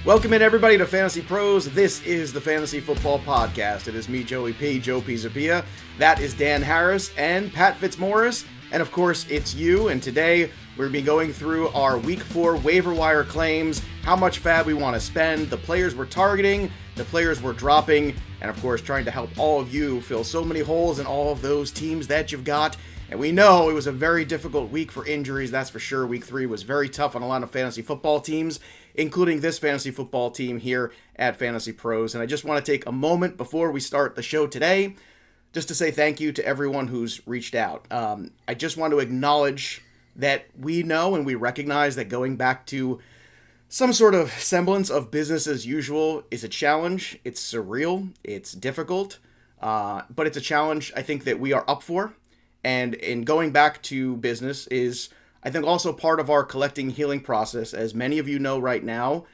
Welcome in, everybody, to Fantasy Pros. This is the Fantasy Football Podcast. It is me, Joey P, Joe P. Zapia. That is Dan Harris and Pat Fitzmaurice. And, of course, it's you. And today, we'll be going through our Week 4 waiver wire claims, how much fab we want to spend, the players we're targeting, the players we're dropping, and, of course, trying to help all of you fill so many holes in all of those teams that you've got. And we know it was a very difficult week for injuries, that's for sure. Week 3 was very tough on a lot of fantasy football teams, including this fantasy football team here at Fantasy Pros. And I just want to take a moment before we start the show today just to say thank you to everyone who's reached out. I just want to acknowledge that we know and we recognize that going back to some sort of semblance of business as usual is a challenge. It's surreal, it's difficult, but it's a challenge I think that we are up for. And in going back to business is, I think, also part of our collecting healing process. As many of you know right now,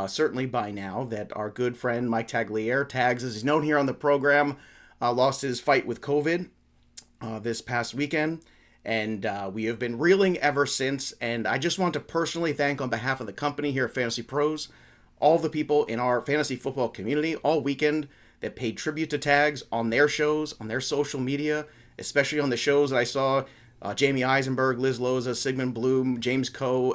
certainly by now, that our good friend Mike Tagliere, Tags, as he's known here on the program, lost his fight with COVID this past weekend. And we have been reeling ever since. And I just want to personally thank, on behalf of the company here at Fantasy Pros, all the people in our fantasy football community all weekend that paid tribute to Tags on their shows, on their social media, especially on the shows that I saw Jamie Eisenberg, Liz Loza, Sigmund Bloom, James Coe,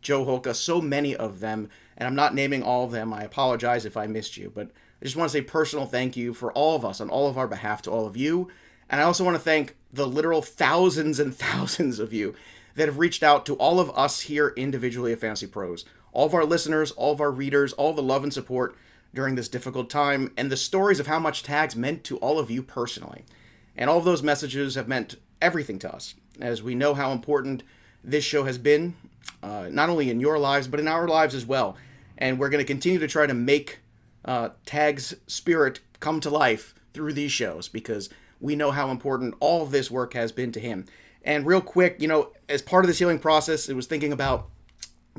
Joe Holka, so many of them. And I'm not naming all of them. I apologize if I missed you. But I just want to say personal thank you for all of us, on all of our behalf, to all of you. And I also want to thank the literal thousands and thousands of you that have reached out to all of us here individually at Fantasy Pros. All of our listeners, all of our readers, all the love and support during this difficult time, and the stories of how much Tags meant to all of you personally. And all of those messages have meant everything to us, as we know how important this show has been, not only in your lives, but in our lives as well. And we're going to continue to try to make Tag's spirit come to life through these shows, because we know how important all of this work has been to him. And real quick, as part of this healing process, it was thinking about,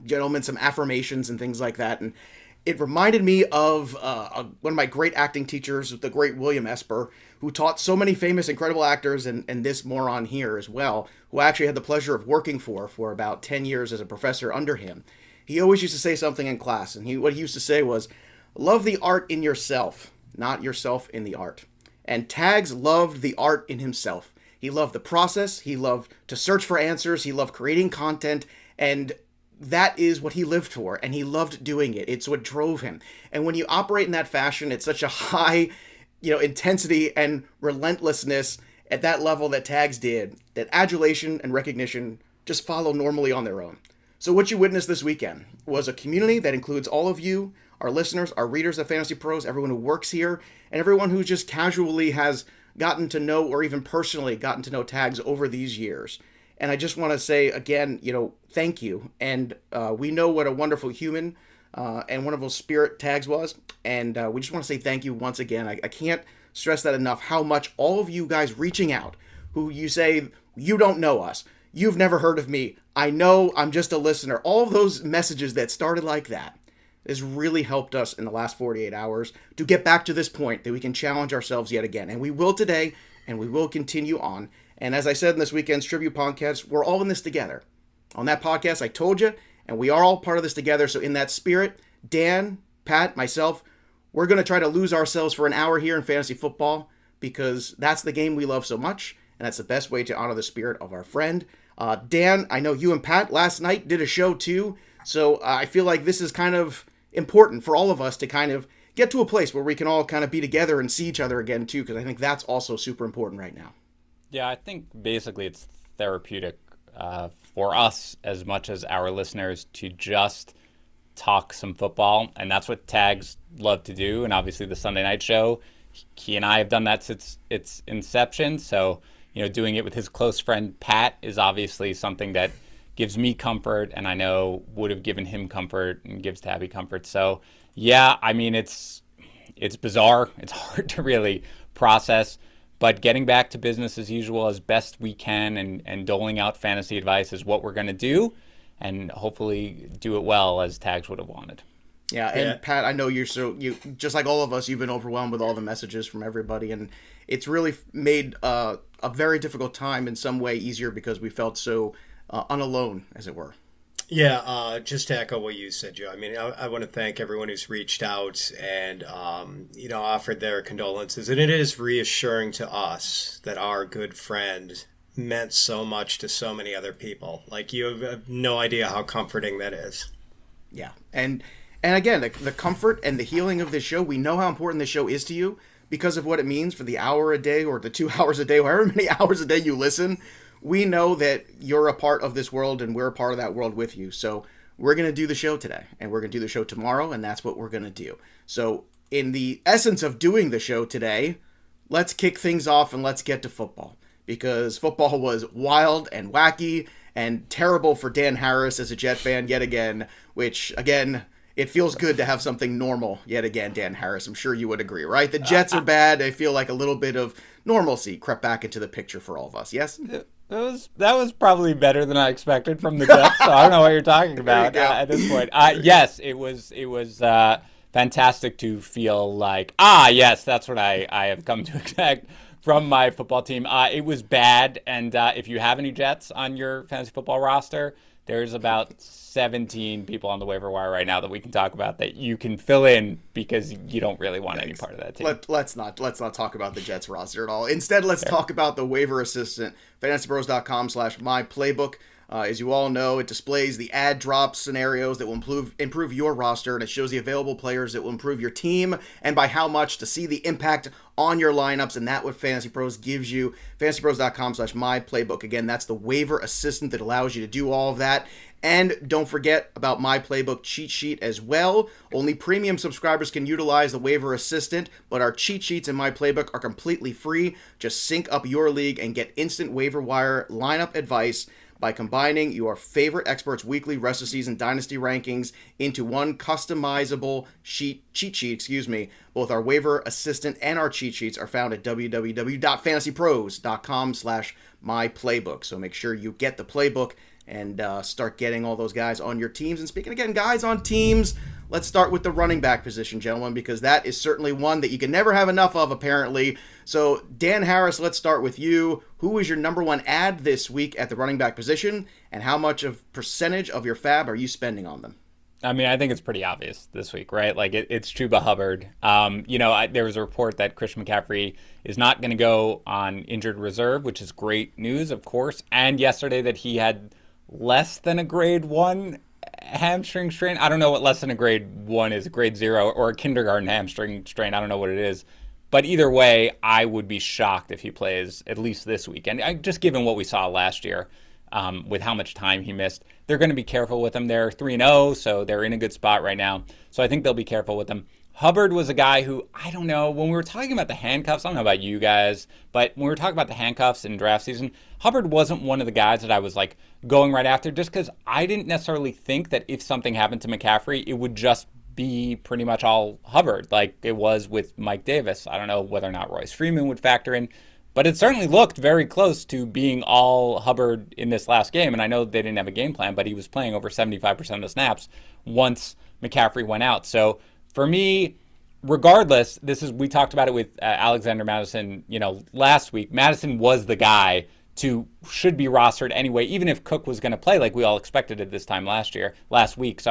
gentlemen, some affirmations and things like that. And it reminded me of one of my great acting teachers, the great William Esper, who taught so many famous, incredible actors, and this moron here as well, who I actually had the pleasure of working for about 10 years as a professor under him. He always used to say something in class, and what he used to say was, love the art in yourself, not yourself in the art. And Tags loved the art in himself. He loved the process, he loved to search for answers, he loved creating content, and that is what he lived for, and he loved doing it. It's what drove him. And when you operate in that fashion, it's such a high, intensity and relentlessness at that level that Tags did, that adulation and recognition just follow normally on their own. So what you witnessed this weekend was a community that includes all of you, our listeners, our readers of Fantasy Pros, everyone who works here, and everyone who just casually has gotten to know, or even personally gotten to know, Tags over these years. And I just want to say again, thank you. And we know what a wonderful human and wonderful spirit Tags was. And we just want to say thank you once again. I can't stress that enough, how much all of you guys reaching out, who you say, you don't know us, you've never heard of me, I know, I'm just a listener. All of those messages that started like that has really helped us in the last 48 hours to get back to this point that we can challenge ourselves yet again. And we will today, and we will continue on. And as I said in this weekend's tribute podcast, we're all in this together. On that podcast, I told you, and we are all part of this together. So in that spirit, Dan, Pat, myself, we're going to try to lose ourselves for an hour here in fantasy football, because that's the game we love so much, and that's the best way to honor the spirit of our friend. Dan, I know you and Pat last night did a show too, so I feel like this is kind of important for all of us to kind of get to a place where we can all kind of be together and see each other again too, because I think that's also super important right now. Yeah, I think basically it's therapeutic for us as much as our listeners to just talk some football, and that's what Tags love to do. And obviously the Sunday night show, he and I have done that since its inception. So, doing it with his close friend Pat is obviously something that gives me comfort, and I know would have given him comfort and gives Tabby comfort. So, yeah, I mean, it's bizarre. It's hard to really process. But getting back to business as usual as best we can and doling out fantasy advice is what we're going to do, and hopefully do it well as Tags would have wanted. Yeah, and Pat, I know you just like all of us, you've been overwhelmed with all the messages from everybody, and it's really made a very difficult time in some way easier because we felt so unalone, as it were. Just to echo what you said, Joe. I mean, I want to thank everyone who's reached out and, offered their condolences. And it is reassuring to us that our good friend meant so much to so many other people. Like, you have no idea how comforting that is. Yeah. And again, the comfort and the healing of this show, we know how important this show is to you because of what it means for the hour a day or the 2 hours a day, however many hours a day you listen. We know that you're a part of this world and we're a part of that world with you. So we're going to do the show today and we're going to do the show tomorrow, and that's what we're going to do. So in the essence of doing the show today, let's kick things off and let's get to football, because football was wild and wacky and terrible for Dan Harris as a Jet fan yet again, which, again, it feels good to have something normal yet again, Dan Harris. I'm sure you would agree, right? The Jets are bad. I feel like a little bit of normalcy crept back into the picture for all of us, yes? That was probably better than I expected from the Jets, so I don't know what you're talking about at this point. Yes, it was fantastic to feel like, yes, that's what I have come to expect from my football team. It was bad, and if you have any Jets on your fantasy football roster, there's about 17 people on the waiver wire right now that we can talk about that you can fill in because you don't really want any part of that team. Let's not talk about the Jets roster at all. Instead, let's talk about the waiver assistant. FantasyPros.com/myplaybook. As you all know, it displays the add drop scenarios that will improve your roster, and it shows the available players that will improve your team and by how much to see the impact on your lineups, and that's what Fantasy Pros gives you. FantasyPros.com/myplaybook. Again, that's the waiver assistant that allows you to do all of that. And don't forget about My Playbook cheat sheet as well. Only premium subscribers can utilize the waiver assistant, but our cheat sheets in My Playbook are completely free. Just sync up your league and get instant waiver wire lineup advice by combining your favorite experts' weekly rest of season dynasty rankings into one customizable cheat sheet. Both our waiver assistant and our cheat sheets are found at www.fantasypros.com/myplaybook. So make sure you get the playbook and start getting all those guys on your teams. And speaking again, guys on teams, let's start with the running back position, gentlemen, because that is certainly one that you can never have enough of, apparently. So, Dan Harris, let's start with you. Who is your number one ad this week at the running back position, and how much of percentage of your fab are you spending on them? I mean, I think it's pretty obvious this week, right? Like, it's Chuba Hubbard. There was a report that Christian McCaffrey is not going to go on injured reserve, which is great news, of course. And yesterday that he had less than a grade 1 hamstring strain. I don't know what less than a grade 1 is, a grade 0 or a kindergarten hamstring strain. I don't know what it is. But either way, I would be shocked if he plays at least this week. And just given what we saw last year with how much time he missed, they're going to be careful with him. They're 3-0, so they're in a good spot right now. So I think they'll be careful with him. Hubbard was a guy who, I don't know, when we were talking about the handcuffs, I don't know about you guys, but when we were talking about the handcuffs in draft season, Hubbard wasn't one of the guys that I was like going right after, just because I didn't necessarily think that if something happened to McCaffrey, it would just be pretty much all Hubbard like it was with Mike Davis. I don't know whether or not Royce Freeman would factor in, but it certainly looked very close to being all Hubbard in this last game. And I know they didn't have a game plan, but he was playing over 75% of the snaps once McCaffrey went out. So for me, regardless, we talked about it with Alexander Madison, last week. Madison was the guy should be rostered anyway, even if Cook was going to play like we all expected it this time last week,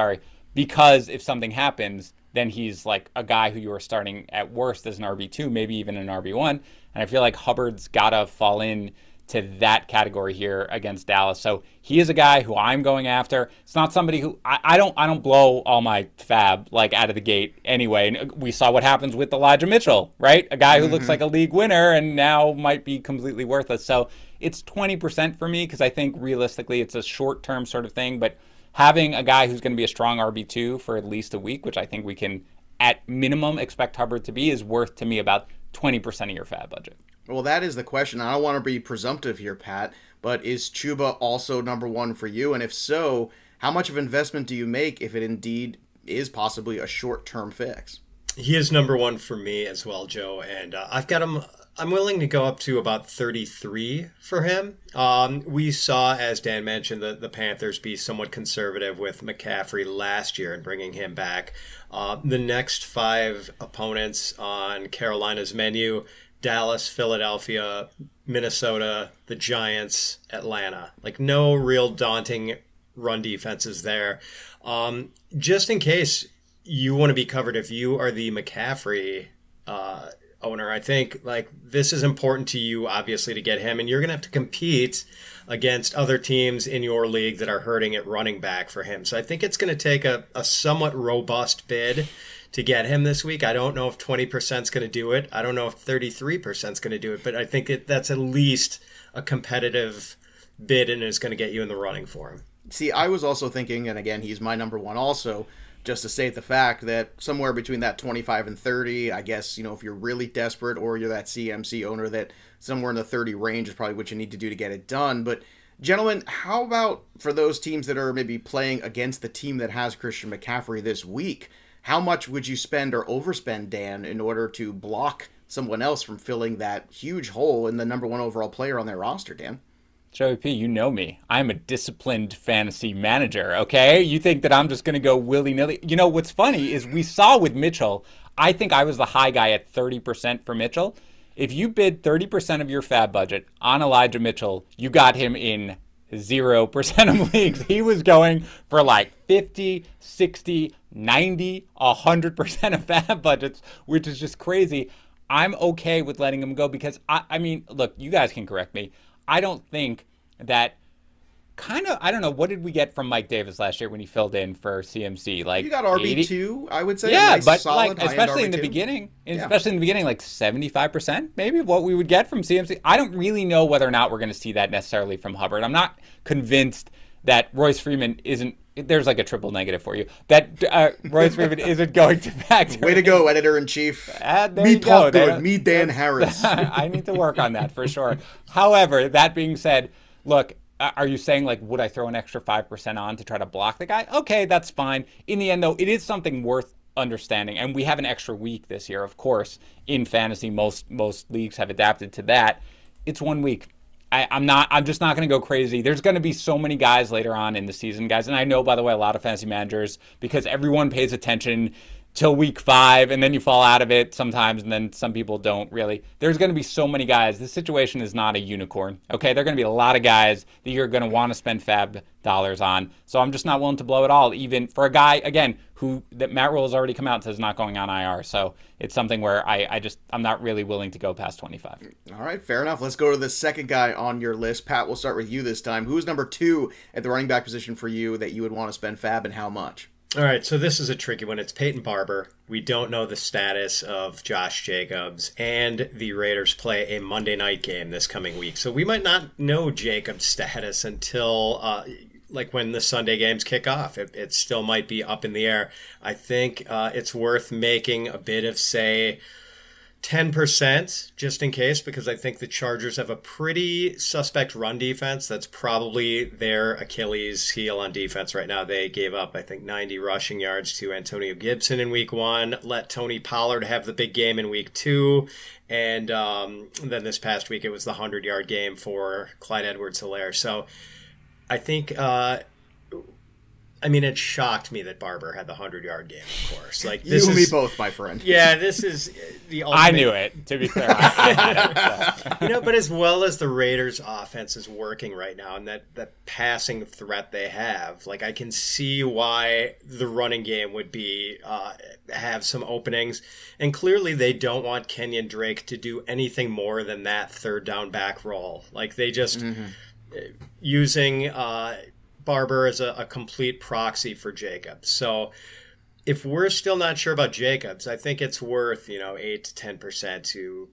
because if something happens, then he's like a guy who you are starting at worst as an RB2, maybe even an RB1. And I feel like Hubbard's got to fall in to that category here against Dallas. So he is a guy who I'm going after. It's not somebody who I don't blow all my fab like out of the gate anyway. And we saw what happens with Elijah Mitchell, right? A guy who looks like a league winner and now might be completely worthless. So it's 20% for me because I think realistically it's a short-term sort of thing. But having a guy who's going to be a strong RB2 for at least a week, which I think we can at minimum expect Hubbard to be, is worth to me about 20% of your fab budget. Well, that is the question. I don't want to be presumptive here, Pat, but is Chuba also number one for you? And if so, how much of investment do you make if it indeed is possibly a short-term fix? He is number one for me as well, Joe. And I've got him. I'm willing to go up to about 33 for him. We saw, as Dan mentioned, the Panthers be somewhat conservative with McCaffrey last year and bringing him back. The next 5 opponents on Carolina's menu: Dallas, Philadelphia, Minnesota, the Giants, Atlanta. Like, no real daunting run defenses there. Just in case you want to be covered, if you are the McCaffrey owner, I think like this is important to you, obviously, to get him, and you're going to have to compete against other teams in your league that are hurting at running back for him. So I think it's going to take a somewhat robust bid to get him this week. I don't know if 20% is going to do it. I don't know if 33% is going to do it, but I think that's at least a competitive bid and is going to get you in the running for him. See, I was also thinking, and again, he's my number one also, just to state the fact that somewhere between that 25 and 30, I guess, if you're really desperate or you're that CMC owner, that somewhere in the 30 range is probably what you need to do to get it done. But gentlemen, how about for those teams that are maybe playing against the team that has Christian McCaffrey this week? How much would you spend or overspend, Dan, in order to block someone else from filling that huge hole in the number one overall player on their roster, Dan? Joey P, you know me. I'm a disciplined fantasy manager, okay? You think that I'm just going to go willy-nilly? What's funny is we saw with Mitchell, I think I was the high guy at 30% for Mitchell. If you bid 30% of your fab budget on Elijah Mitchell, you got him in 0% of leagues. He was going for like 50, 60, 90, 100% of fab budgets, which is just crazy. I'm okay with letting him go because, I mean, look, you guys can correct me. I don't think that I don't know, what did we get from Mike Davis last year when he filled in for CMC? Like, you got RB2, I would say. Yeah, nice, but solid, like, especially in the beginning, yeah. Like 75% maybe of what we would get from CMC. I don't really know whether or not we're going to see that necessarily from Hubbard. I'm not convinced that Royce Freeman isn't. There's like a triple negative for you. That Royce Freeman isn't going to factor. Way to go, editor-in-chief. Me talk good. Me, Dan Harris. I need to work on that for sure. However, that being said, look, are you saying, like, would I throw an extra 5% on to try to block the guy? Okay, that's fine. In the end, though, it is something worth understanding. And we have an extra week this year, of course, in fantasy. Most leagues have adapted to that. It's 1 week. I'm just not going to go crazy. There's going to be so many guys later on in the season, guys. And I know, by the way, a lot of fantasy managers, because everyone pays attention till week 5, and then you fall out of it sometimes, and then some people don't really. There's going to be so many guys. This situation is not a unicorn, okay? There are going to be a lot of guys that you're going to want to spend fab dollars on. So I'm just not willing to blow it all, even for a guy, again, that Matt Rule has already come out and says not going on IR. So it's something where I'm not really willing to go past 25. All right, fair enough. Let's go to the second guy on your list. Pat, we'll start with you this time. Who's number 2 at the running back position for you that you would want to spend fab, and how much? All right, so this is a tricky one. It's Peyton Barber. We don't know the status of Josh Jacobs, and the Raiders play a Monday night game this coming week. So we might not know Jacobs' status until like when the Sunday games kick off. It still might be up in the air. I think it's worth making a bid of, say, 10% just in case, because I think the Chargers have a pretty suspect run defense. That's probably their Achilles heel on defense right now. They gave up, I think, 90 rushing yards to Antonio Gibson in week 1, let Tony Pollard have the big game in week 2, and then this past week it was the 100-yard game for Clyde Edwards-Helaire. So I think it shocked me that Barber had the 100-yard game, of course. Like, this you and me both, my friend. Yeah, this is the ultimate. I knew it, to be fair. I had it, so. But as well as the Raiders' offense is working right now, and that passing threat they have, like, I can see why the running game would be have some openings. And clearly they don't want Kenyon Drake to do anything more than that third down back role. Like, they just using Barber as a complete proxy for Jacobs. So if we're still not sure about Jacobs, I think it's worth 8 to 10% to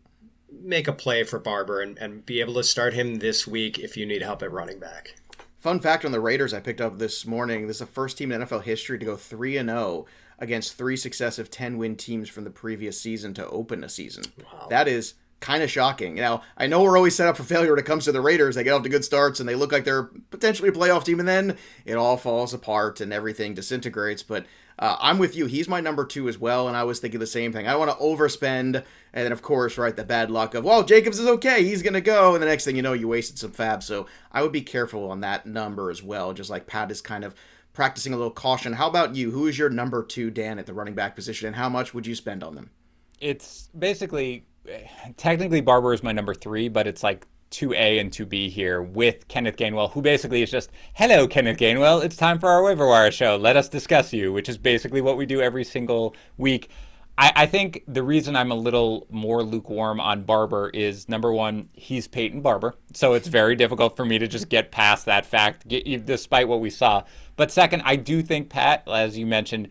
make a play for Barber and be able to start him this week if you need help at running back. Fun fact on the Raiders I picked up this morning: this is the first team in NFL history to go 3-0 against 3 successive 10-win teams from the previous season to open a season. Wow. That is kind of shocking. Now, I know we're always set up for failure when it comes to the Raiders. They get off to good starts and they look like they're potentially a playoff team, and then it all falls apart and everything disintegrates. But I'm with you. He's my number 2 as well, and I was thinking the same thing. I don't want to overspend, and then, of course, right, the bad luck of, well, Jacobs is okay, he's going to go, and the next thing you know, you wasted some fab. So I would be careful on that number as well, just like Pat is kind of practicing a little caution. How about you? Who is your number 2, Dan, at the running back position, and how much would you spend on them? It's basically... Technically, Barber is my number 3, but it's like 2A and 2B here with Kenneth Gainwell, who basically is just, hello, Kenneth Gainwell, it's time for our Waiver Wire show. Let us discuss you, which is basically what we do every single week. I think the reason I'm a little more lukewarm on Barber is, number one, he's Peyton Barber, so it's very difficult for me to just get past that fact, despite what we saw. But second, I do think, Pat, as you mentioned,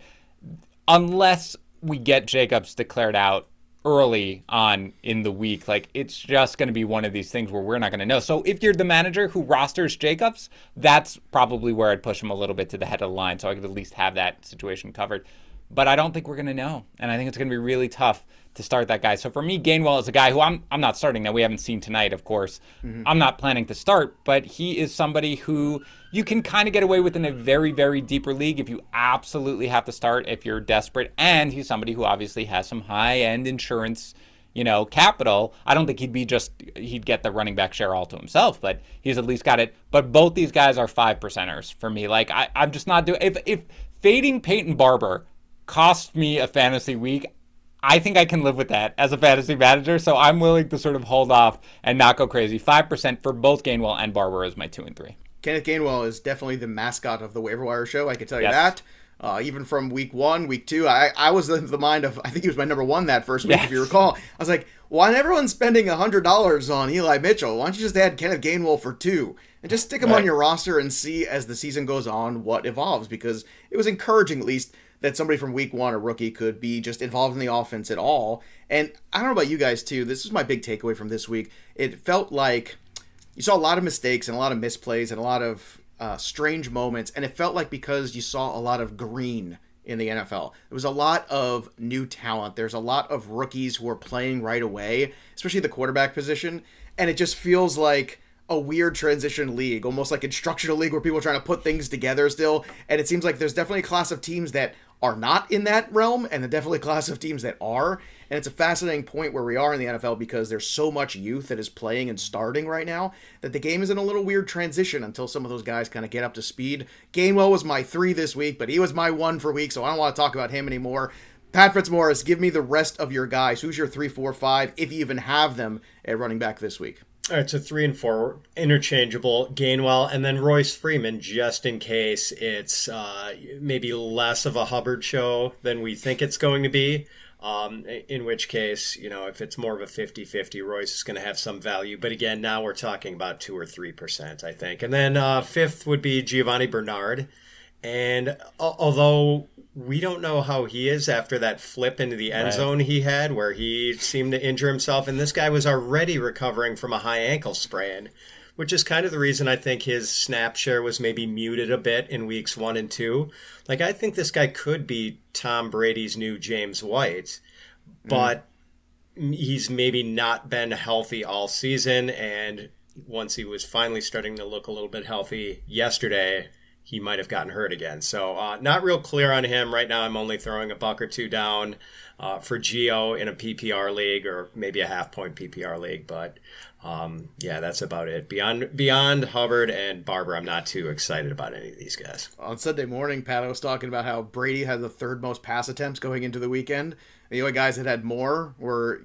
unless we get Jacobs declared out early on in the week, like, it's just going to be one of these things where we're not going to know. So if you're the manager who rosters Jacobs, that's probably where I'd push him a little bit to the head of the line, so I could at least have that situation covered. But I don't think we're going to know. And I think it's going to be really tough to start that guy. So for me, Gainwell is a guy who I'm not starting. Now, we haven't seen tonight, of course. I'm not planning to start, but he is somebody who you can kind of get away with in a very, very deeper league if you absolutely have to start, if you're desperate. And he's somebody who obviously has some high-end insurance, capital. I don't think he'd get the running back share all to himself, but he's at least got it. But both these guys are 5%ers for me. Like, I'm just not doing, if fading Peyton Barber cost me a fantasy week, I think I can live with that as a fantasy manager, so I'm willing to sort of hold off and not go crazy. 5% for both Gainwell and Barber is my 2 and 3. Kenneth Gainwell is definitely the mascot of the Waiver Wire show, I can tell you that. Even from week 1, week 2, I was in the mind of, I think he was my number 1 that first week, if you recall. I was like, why is everyone spending $100 on Eli Mitchell? Why don't you just add Kenneth Gainwell for 2? And just stick him on your roster and see as the season goes on what evolves, because it was encouraging, at least, that somebody from week 1, a rookie, could be just involved in the offense at all. And I don't know about you guys, too. This is my big takeaway from this week. It felt like you saw a lot of mistakes and a lot of misplays and a lot of strange moments. And it felt like because you saw a lot of green in the NFL. There was a lot of new talent. There's a lot of rookies who are playing right away, especially the quarterback position. And it just feels like a weird transition league, almost like instructional league where people are trying to put things together still. And it seems like there's definitely a class of teams that are not in that realm, and there's definitely a class of teams that are. And it's a fascinating point where we are in the NFL because there's so much youth that is playing and starting right now that the game is in a little weird transition until some of those guys kind of get up to speed. Gainwell was my 3 this week, but he was my 1 for week, so I don't want to talk about him anymore. Pat Fitzmaurice, give me the rest of your guys. Who's your 3, 4, 5, if you even have them at running back this week? All right, so 3 and 4 interchangeable, Gainwell, and then Royce Freeman, just in case it's maybe less of a Hubbard show than we think it's going to be. In which case, if it's more of a 50-50, Royce is going to have some value. But again, now we're talking about 2 or 3%, I think. And then 5th would be Giovanni Bernard. And although we don't know how he is after that flip into the end zone he had where he seemed to injure himself, and this guy was already recovering from a high ankle sprain, which is kind of the reason I think his snap share was maybe muted a bit in weeks 1 and 2. Like, I think this guy could be Tom Brady's new James White, but he's maybe not been healthy all season, and once he was finally starting to look a little bit healthy yesterday, he might have gotten hurt again. So not real clear on him. Right now I'm only throwing a buck or 2 down for Gio in a PPR league or maybe a half-point PPR league. But, that's about it. Beyond Hubbard and Barber, I'm not too excited about any of these guys. On Sunday morning, Pat, I was talking about how Brady had the 3rd most pass attempts going into the weekend. The only guys that had more were,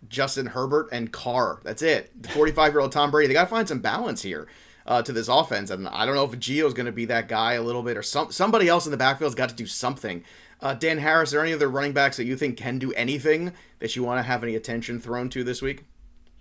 Justin Herbert and Carr. That's it. The 45-year-old Tom Brady. They got to find some balance here to this offense. And I don't know if Gio's going to be that guy a little bit, or somebody else in the backfield's got to do something. Dan Harris, are there any other running backs that you think can do anything that you want to have any attention thrown to this week?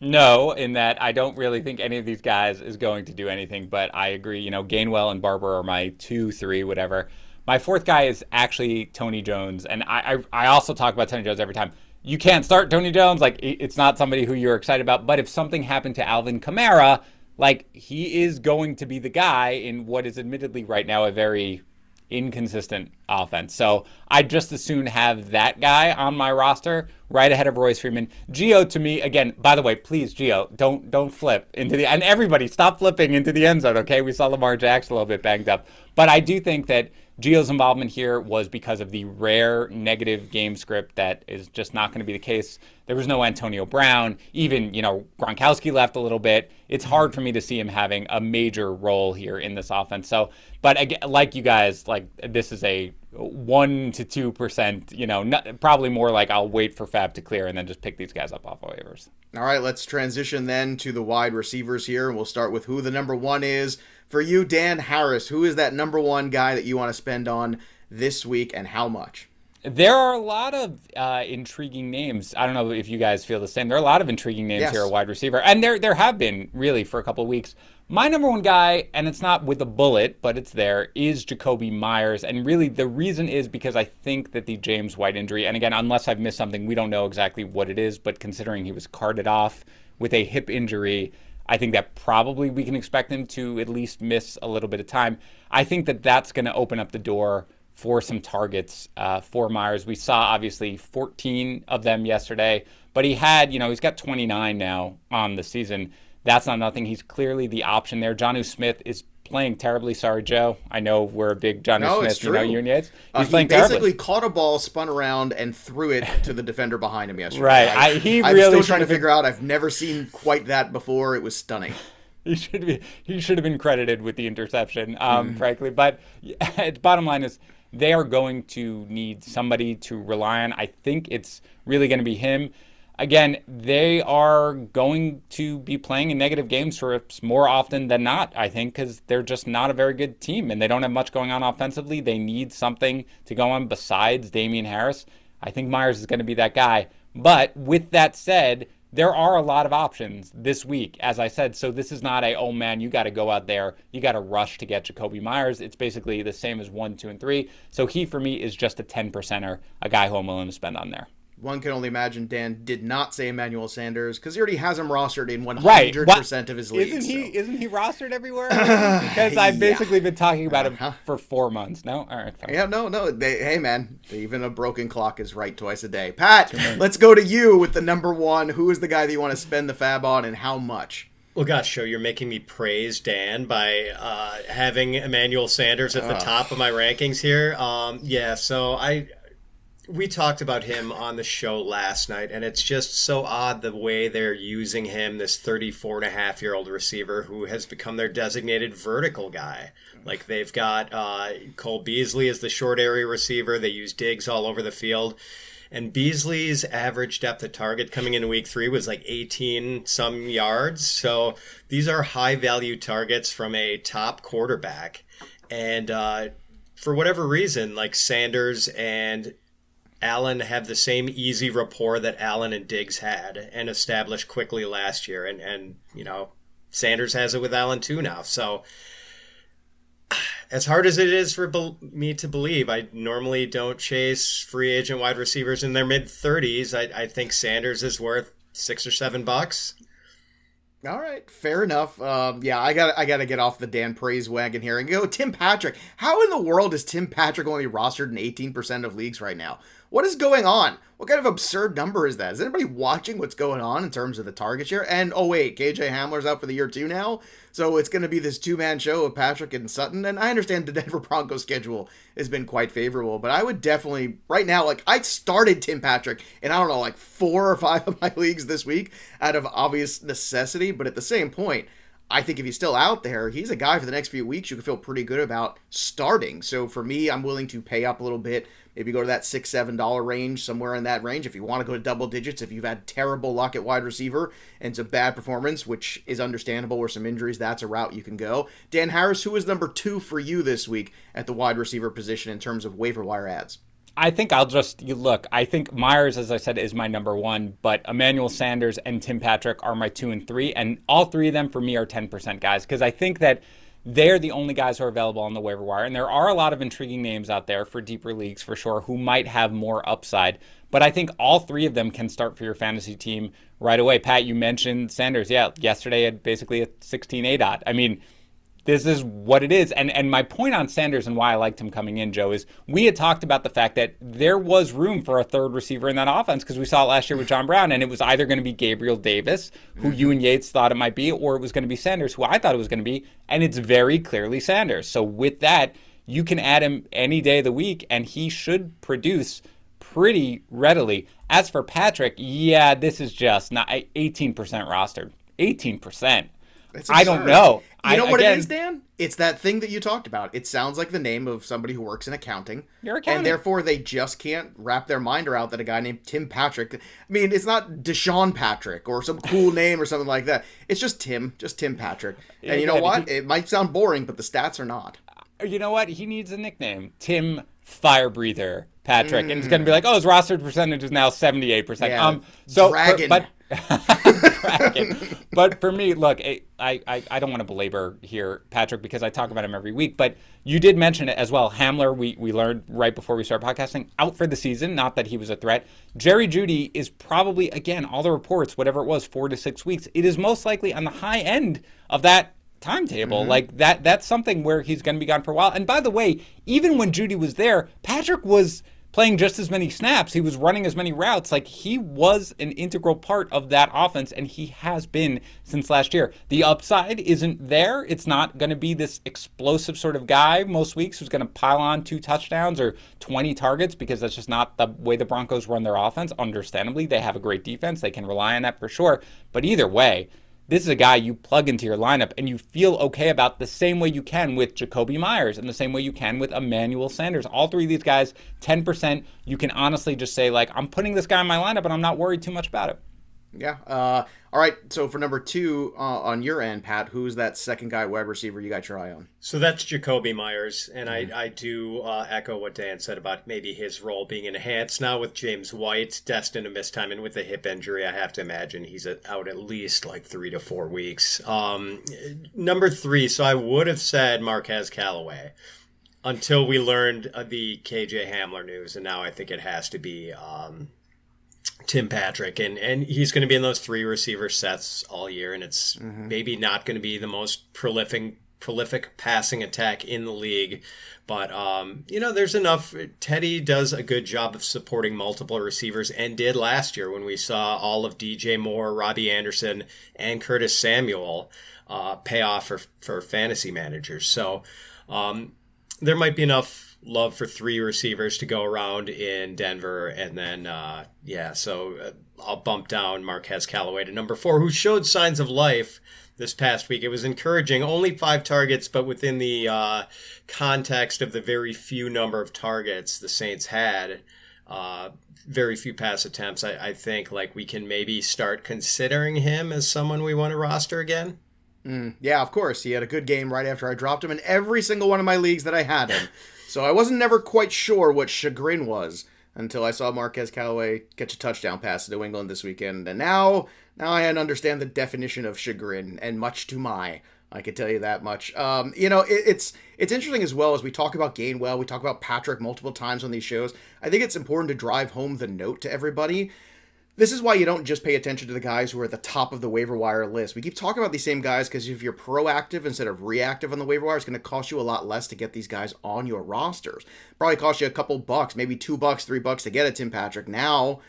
No, in that I don't really think any of these guys is going to do anything, but I agree. Gainwell and Barber are my 2, 3, whatever. My 4th guy is actually Tony Jones, and I also talk about Tony Jones every time. You can't start Tony Jones. Like, it's not somebody who you're excited about, but if something happened to Alvin Kamara, like, he is going to be the guy in what is admittedly right now a very inconsistent offense. So I'd just as soon have that guy on my roster right ahead of Royce Freeman. Gio, to me, again, by the way, please, Gio, don't flip into the, and everybody stop flipping into the end zone, okay? We saw Lamar Jackson a little bit banged up. But I do think that Gio's involvement here was because of the rare negative game script that is just not going to be the case. There was no Antonio Brown. Even, Gronkowski left a little bit. It's hard for me to see him having a major role here in this offense. So, but again, like you guys, this is a 1 to 2%, probably more like I'll wait for Fab to clear and then just pick these guys up off waivers. All right, let's transition then to the wide receivers here. And we'll start with who the number one is. For you, Dan Harris, who is that number one guy that you want to spend on this week and how much? There are a lot of intriguing names. I don't know if you guys feel the same. There are a lot of intriguing names here at wide receiver. And there have been, really, for a couple of weeks. My number one guy, and it's not with a bullet, but it's there, is Jakobi Meyers. And really, the reason is because I think that the James White injury, and again, unless I've missed something, we don't know exactly what it is, but considering he was carted off with a hip injury, I think that probably we can expect him to at least miss a little bit of time. I think that that's going to open up the door for some targets for Meyers. We saw, obviously, 14 of them yesterday, but he had, he's got 29 now on the season. That's not nothing. He's clearly the option there. Jonnu Smith is playing terribly. Sorry, Joe. I know we're a big Jonnu Smith, you and Yates. He's playing terribly. He basically caught a ball, spun around, and threw it to the defender behind him yesterday. Right. I'm still trying to figure out. I've never seen quite that before. It was stunning. He should have been credited with the interception, frankly. But bottom line is they are going to need somebody to rely on. I think it's really going to be him. Again, they are going to be playing in negative game scripts more often than not, I think, because they're just not a very good team and they don't have much going on offensively. They need something to go on besides Damian Harris. I think Meyers is going to be that guy. But with that said, there are a lot of options this week, as I said. So this is not oh man, you got to go out there. You got to rush to get Jakobi Meyers. It's basically the same as 1, 2, and 3. So he, for me, is just a 10%er, a guy who I'm willing to spend on there. One can only imagine Dan did not say Emmanuel Sanders because he already has him rostered in 100% of his leagues. Isn't he rostered everywhere? Because I've basically been talking about him for 4 months. No? All right. Fine. Yeah, no. Hey, man, even a broken clock is right twice a day. Pat, let's go to you with the number one. Who is the guy that you want to spend the fab on and how much? Well, gosh, Joe, you're making me praise Dan by having Emmanuel Sanders at the top of my rankings here. We talked about him on the show last night, and it's just so odd the way they're using him, this 34-and-a-half-year-old receiver who has become their designated vertical guy. Like, they've got Cole Beasley as the short area receiver. They use Diggs all over the field. And Beasley's average depth of target coming into week 3 was like 18-some yards. So these are high-value targets from a top quarterback. And for whatever reason, like Sanders and Allen have the same easy rapport that Allen and Diggs had and established quickly last year. And Sanders has it with Allen too now. So as hard as it is for me to believe, I normally don't chase free agent wide receivers in their mid-30s. I think Sanders is worth $6 or $7. All right, fair enough. I gotta get off the Dan praise wagon here and go Tim Patrick. How in the world is Tim Patrick only rostered in 18% of leagues right now? What is going on? What kind of absurd number is that? Is anybody watching what's going on in terms of the target share? And, KJ Hamler's out for the year too now. So it's going to be this two-man show of Patrick and Sutton. And I understand the Denver Broncos schedule has been quite favorable. But I would definitely, right now, I started Tim Patrick in, 4 or 5 of my leagues this week out of obvious necessity. But at the same point, I think if he's still out there, he's a guy for the next few weeks you can feel pretty good about starting. So for me, I'm willing to pay up a little bit, maybe go to that $6, $7 range, somewhere in that range. If you want to go to double digits, if you've had terrible luck at wide receiver and some bad performance, which is understandable, or some injuries, that's a route you can go. Dan Harris, who is number 2 for you this week at the wide receiver position in terms of waiver wire ads? I think I think Meyers, as I said, is my number 1, but Emmanuel Sanders and Tim Patrick are my 2 and 3, and all 3 of them for me are 10% guys, because I think that they're the only guys who are available on the waiver wire, and there are a lot of intriguing names out there for deeper leagues for sure who might have more upside, but I think all 3 of them can start for your fantasy team right away. Pat, you mentioned Sanders. Yeah, yesterday had basically a 16 ADOT. I mean, this is what it is. And my point on Sanders and why I liked him coming in, Joe, is we had talked about the fact that there was room for a third receiver in that offense because we saw it last year with John Brown, and it was either going to be Gabriel Davis, who you and Yates thought it might be, or it was going to be Sanders, who I thought it was going to be, and it's very clearly Sanders. So with that, you can add him any day of the week, and he should produce pretty readily. As for Patrick, yeah, this is just not 18% rostered. 18%. I don't know. You know what it is, Dan? It's that thing that you talked about. It sounds like the name of somebody who works in accounting. You're accounting. And therefore, they just can't wrap their mind around that a guy named Tim Patrick. I mean, it's not Deshaun Patrick or some cool name or something like that. It's just Tim Patrick. And you know what? It might sound boring, but the stats are not. You know what? He needs a nickname. Tim Fire Breather Patrick. And it's going to be like, oh, his rostered percentage is now 78%. Yeah, Dragon. But for me, look, I don't want to belabor here, Patrick, because I talk about him every week. But you did mention it as well. Hamler, we learned right before we started podcasting, out for the season. Not that he was a threat. Jerry Jeudy is probably, again, all the reports, whatever it was, 4 to 6 weeks. It is most likely on the high end of that timetable. Like that's something where he's going to be gone for a while. And by the way, even when Jeudy was there, Patrick was playing just as many snaps. He was running as many routes. Like, he was an integral part of that offense, and he has been since last year. The upside isn't there. It's not going to be this explosive sort of guy most weeks who's going to pile on 2 touchdowns or 20 targets, because that's just not the way the Broncos run their offense. Understandably, they have a great defense. They can rely on that for sure. But either way, this is a guy you plug into your lineup and you feel okay about the same way you can with Jakobi Meyers and the same way you can with Emmanuel Sanders. All 3 of these guys, 10%. You can honestly just say, like, I'm putting this guy in my lineup and I'm not worried too much about it. Yeah. All right. So for number 2 on your end, Pat, who's that second guy wide receiver you got your eye on? So that's Jakobi Meyers, and I do echo what Dan said about maybe his role being enhanced now with James White destined to miss time, and with the hip injury, I have to imagine he's out at least like 3 to 4 weeks. Number 3, so I would have said Marquez Callaway until we learned the KJ Hamler news, and now I think it has to be Tim Patrick, and he's going to be in those 3 receiver sets all year, and it's maybe not going to be the most prolific passing attack in the league, but there's enough. Teddy does a good job of supporting multiple receivers, and did last year when we saw all of DJ Moore, Robbie Anderson, and Curtis Samuel pay off for fantasy managers. So there might be enough love for 3 receivers to go around in Denver. And then, I'll bump down Marquez Callaway to number 4, who showed signs of life this past week. It was encouraging. Only 5 targets, but within the context of the very few number of targets the Saints had, very few pass attempts, I think like we can maybe start considering him as someone we want to roster again. Yeah, of course. He had a good game right after I dropped him in every single one of my leagues that I had him. So I wasn't never quite sure what chagrin was until I saw Marquez Callaway catch a touchdown pass to New England this weekend. And now I understand the definition of chagrin, and much to my, I can tell you that much. It's interesting as well as we talk about Gainwell, we talk about Patrick multiple times on these shows. I think it's important to drive home the note to everybody. This is why you don't just pay attention to the guys who are at the top of the waiver wire list. We keep talking about these same guys because if you're proactive instead of reactive on the waiver wire, it's going to cost you a lot less to get these guys on your rosters. Probably cost you a couple bucks, maybe $2, $3 to get a Tim Patrick. Now,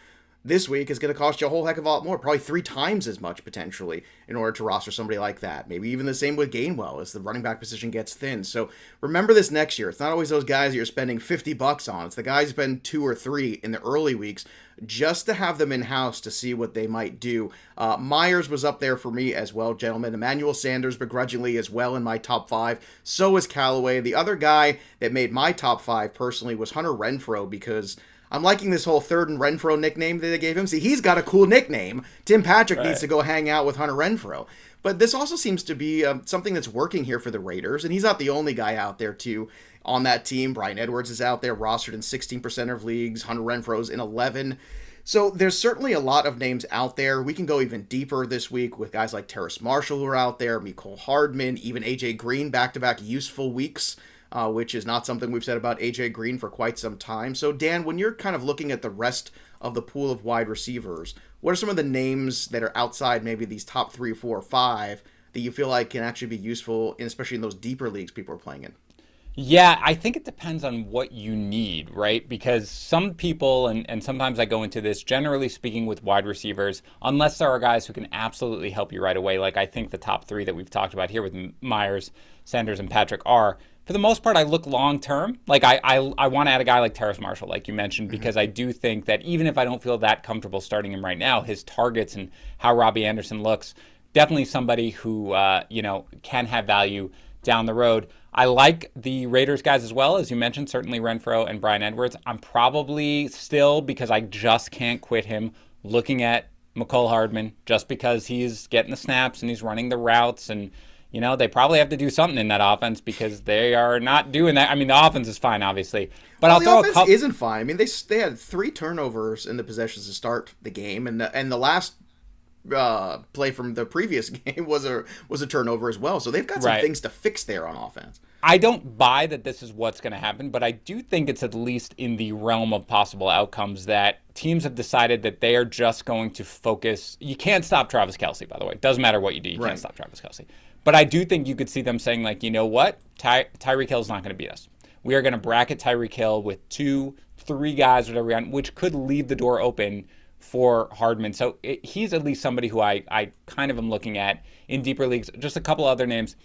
this week is going to cost you a whole heck of a lot more, probably 3 times as much potentially in order to roster somebody like that. Maybe even the same with Gainwell as the running back position gets thin. So remember this next year. It's not always those guys that you're spending $50 on. It's the guys you spend 2 or 3 in the early weeks just to have them in-house to see what they might do. Myers was up there for me as well, gentlemen. Emmanuel Sanders begrudgingly as well in my top 5. So is Callaway. The other guy that made my top 5 personally was Hunter Renfrow, because I'm liking this whole Third and Renfrow nickname that they gave him. See, he's got a cool nickname. Tim Patrick needs to go hang out with Hunter Renfrow. But this also seems to be something that's working here for the Raiders, and he's not the only guy out there, too, on that team. Bryan Edwards is out there, rostered in 16% of leagues. Hunter Renfrow's in 11. So there's certainly a lot of names out there. We can go even deeper this week with guys like Terrace Marshall who are out there, Mecole Hardman, even A.J. Green, back-to-back useful weeks. Which is not something we've said about A.J. Green for quite some time. So, Dan, when you're kind of looking at the rest of the pool of wide receivers, what are some of the names that are outside maybe these top 3, 4, or 5 that you feel like can actually be useful, especially in those deeper leagues people are playing in? Yeah, I think it depends on what you need, right? Because some people, and sometimes I go into this, generally speaking with wide receivers, unless there are guys who can absolutely help you right away, like I think the top 3 that we've talked about here with Myers, Sanders, and Patrick are, for the most part, I look long-term. Like, I want to add a guy like Terrace Marshall, like you mentioned, because I do think that even if I don't feel that comfortable starting him right now, his targets and how Robbie Anderson looks, definitely somebody who, can have value down the road. I like the Raiders guys as well, as you mentioned, certainly Renfrow and Bryan Edwards. I'm probably still, because I just can't quit him, looking at Mecole Hardman just because he's getting the snaps and he's running the routes, and they probably have to do something in that offense because they are not doing that. I mean, the offense is fine, obviously, but the offense isn't fine. I mean, they had 3 turnovers in the possessions to start the game, and the last play from the previous game was a turnover as well. So they've got some things to fix there on offense. I don't buy that this is what's going to happen, but I do think it's at least in the realm of possible outcomes that teams have decided that they are just going to focus. You can't stop Travis Kelce, by the way. It doesn't matter what you do. You can't stop Travis Kelce. But I do think you could see them saying, like, you know what? Tyreek Hill's not going to beat us. We are going to bracket Tyreek Hill with 2, 3 guys, whatever, which could leave the door open for Hardman. So he's at least somebody who I kind of am looking at in deeper leagues. Just a couple other names.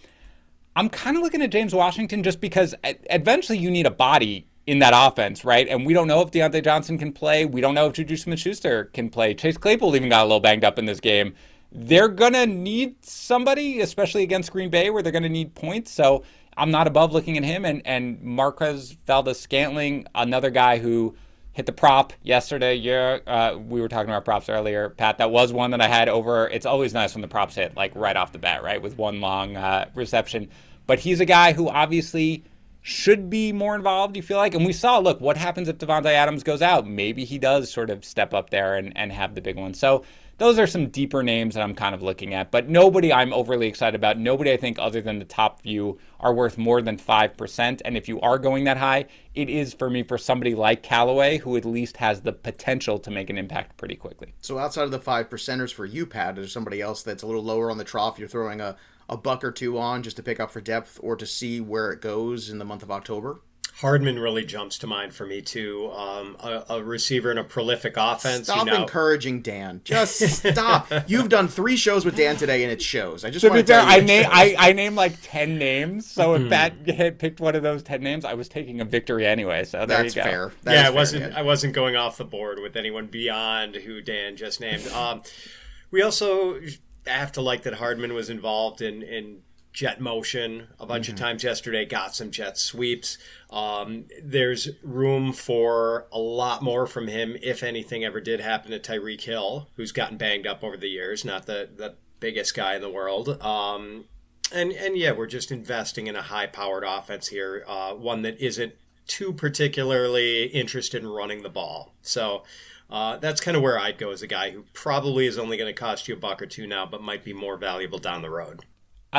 I'm kind of looking at James Washington just because eventually you need a body in that offense, right? And we don't know if Deontay Johnson can play. We don't know if Juju Smith-Schuster can play. Chase Claypool even got a little banged up in this game. They're going to need somebody, especially against Green Bay, where they're going to need points. So I'm not above looking at him. And Marquez Valdes-Scantling, another guy who hit the prop yesterday. We were talking about props earlier, Pat. That was one that I had over. It's always nice when the props hit, like, right off the bat, right, with one long reception. But he's a guy who obviously should be more involved, you feel like? And we saw, look, what happens if Devontae Adams goes out? Maybe he does sort of step up there and have the big one. So those are some deeper names that I'm kind of looking at. But nobody I'm overly excited about. Nobody I think other than the top few are worth more than 5%. And if you are going that high, it is for me for somebody like Callaway, who at least has the potential to make an impact pretty quickly. So outside of the 5%ers for you, Pat, is there somebody else that's a little lower on the trough you're throwing a buck or two on just to pick up for depth or to see where it goes in the month of October? Hardman really jumps to mind for me, too. A receiver in a prolific offense. Stop encouraging Dan. Just stop. You've done 3 shows with Dan today, and it shows. I just want to tell you. I named like 10 names, so if Pat had picked one of those 10 names, I was taking a victory anyway, so there you go. Fair. I wasn't going off the board with anyone beyond who Dan just named. We also have to like that Hardman was involved in jet motion a bunch of times yesterday, got some jet sweeps. There's room for a lot more from him if anything ever did happen to Tyreek Hill, who's gotten banged up over the years, not the biggest guy in the world. And yeah, we're just investing in a high-powered offense here, one that isn't too particularly interested in running the ball. So that's kind of where I'd go as a guy who probably is only going to cost you a buck or two now, but might be more valuable down the road.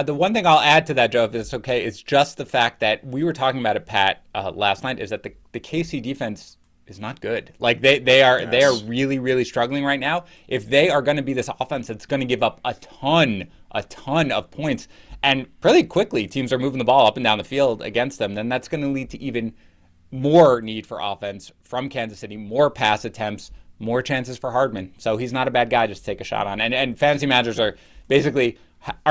The one thing I'll add to that, Joe, if it's okay, is just the fact that we were talking about it, Pat, last night, is that the KC defense is not good. Like they are really, really struggling right now. If they are going to be this offense that's going to give up a ton of points, and pretty quickly teams are moving the ball up and down the field against them, then that's going to lead to even more need for offense from Kansas City, more pass attempts, more chances for Hardman. So he's not a bad guy just to take a shot on. And fantasy managers are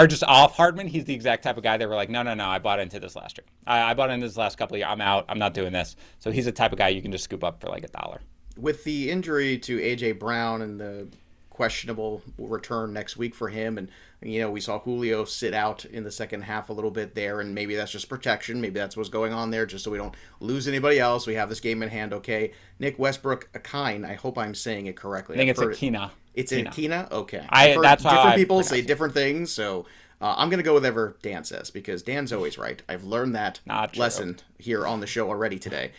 just off Hardman. He's the exact type of guy that were like, no, I bought into this last year. I bought into this last couple of years. I'm out. I'm not doing this. So he's the type of guy you can just scoop up for like $1. With the injury to A.J. Brown and the questionable return next week for him, and we saw Julio sit out in the second half a little bit there, and maybe that's just protection. Maybe that's what's going on there, just so we don't lose anybody else. We have this game in hand, okay? Nick Westbrook-Ikhine, I hope I'm saying it correctly. I think it's Ikhine. It's Ikhine? Okay. That's how different people say different things, so I'm going to go with whatever Dan says, because Dan's always right. I've learned that lesson here on the show already today.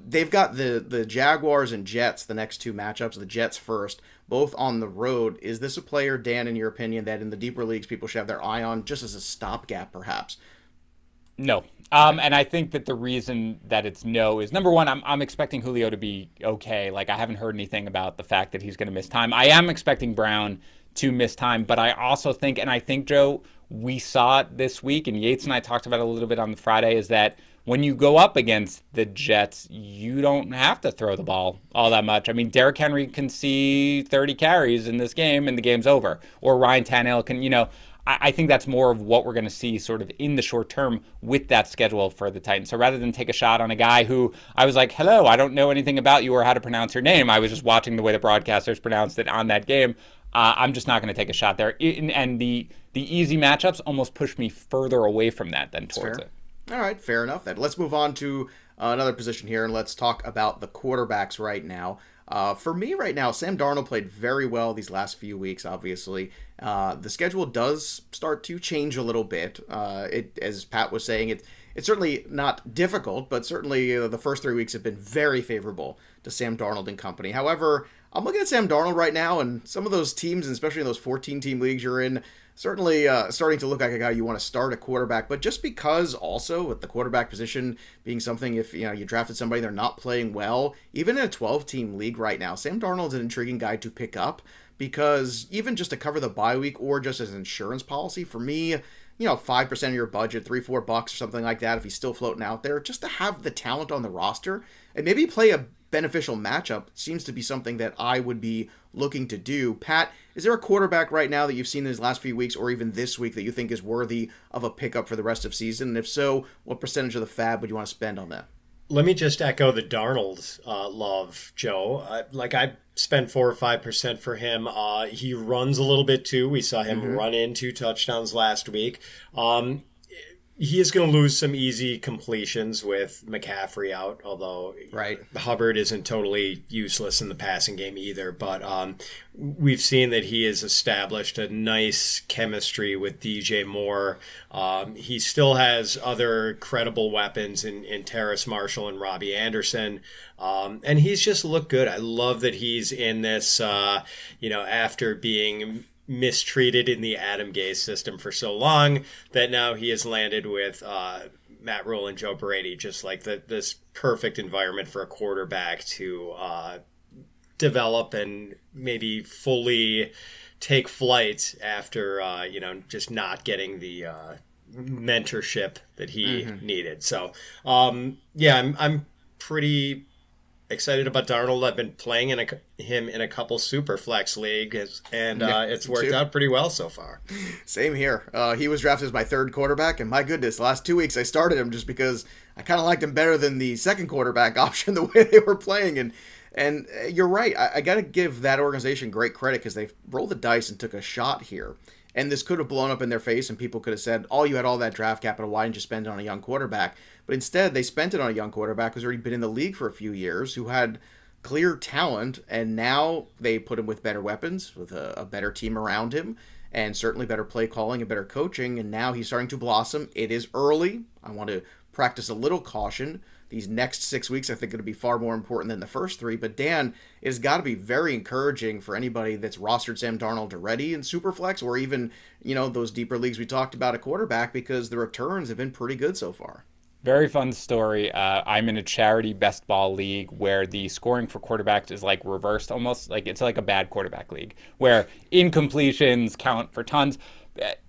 They've got the Jaguars and Jets, the next 2 matchups, the Jets first, both on the road. Is this a player, Dan, in your opinion, that in the deeper leagues people should have their eye on, just as a stopgap, perhaps? No. And I think that the reason that it's no is, number one, I'm expecting Julio to be okay. Like, I haven't heard anything about the fact that he's going to miss time. I am expecting Brown to miss time, but I also think, and I think, Joe, we saw it this week, and Yates and I talked about it a little bit on the Friday, is that when you go up against the Jets, you don't have to throw the ball all that much. I mean, Derrick Henry can see 30 carries in this game, and the game's over. Or Ryan Tannehill can, I think that's more of what we're going to see sort of in the short term with that schedule for the Titans. So rather than take a shot on a guy who I was like, hello, I don't know anything about you or how to pronounce your name, I was just watching the way the broadcasters pronounced it on that game. I'm just not going to take a shot there. And the easy matchups almost push me further away from that than towards it. All right, fair enough. Then let's move on to another position here, and let's talk about the quarterbacks right now. For me right now, Sam Darnold played very well these last few weeks, obviously. The schedule does start to change a little bit. As Pat was saying, it's certainly not difficult, but certainly the first 3 weeks have been very favorable to Sam Darnold and company. However, I'm looking at Sam Darnold right now, and some of those teams, and especially in those 14-team leagues you're in, certainly starting to look like a guy you want to start a quarterback. But just because also with the quarterback position being something, if you drafted somebody, they're not playing well, even in a 12-team league right now, Sam Darnold's an intriguing guy to pick up, because even just to cover the bye week or just as an insurance policy, for me, 5% of your budget, $3-4 or something like that, if he's still floating out there, just to have the talent on the roster and maybe play a beneficial matchup seems to be something that I would be looking to do. Pat, is there a quarterback right now that you've seen in these last few weeks or even this week that you think is worthy of a pickup for the rest of season? And if so, what percentage of the fab would you want to spend on that? Let me just echo the Darnold love, Joe. I spent 4 or 5% for him. He runs a little bit too. We saw him run in 2 touchdowns last week. He is going to lose some easy completions with McCaffrey out, although Hubbard isn't totally useless in the passing game either. But we've seen that he has established a nice chemistry with DJ Moore. He still has other credible weapons in Terrace Marshall and Robbie Anderson. And he's just looked good. I love that he's in this, after being mistreated in the Adam Gase system for so long, that now he has landed with Matt Rule and Joe Brady, just like this perfect environment for a quarterback to develop and maybe fully take flight after just not getting the mentorship that he needed. So I'm pretty excited about Darnold. I've been playing him in a couple super flex leagues, and it's worked out pretty well so far. Same here. He was drafted as my third quarterback, and my goodness, the last 2 weeks I started him just because I kind of liked him better than the second quarterback option, the way they were playing. And you're right. I got to give that organization great credit because they rolled the dice and took a shot here. And this could have blown up in their face, and people could have said, oh, you had all that draft capital, why didn't you spend it on a young quarterback? But instead, they spent it on a young quarterback who's already been in the league for a few years, who had clear talent, and now they put him with better weapons, with a better team around him, and certainly better play calling and better coaching, and now he's starting to blossom. It is early. I want to practice a little caution. These next 6 weeks, I think, are going to be far more important than the first 3. But Dan, it has got to be very encouraging for anybody that's rostered Sam Darnold already in Superflex, or even, those deeper leagues we talked about at quarterback, because the returns have been pretty good so far. Very fun story. I'm in a charity best ball league where the scoring for quarterbacks is like reversed almost. Like it's like a bad quarterback league where incompletions count for tons.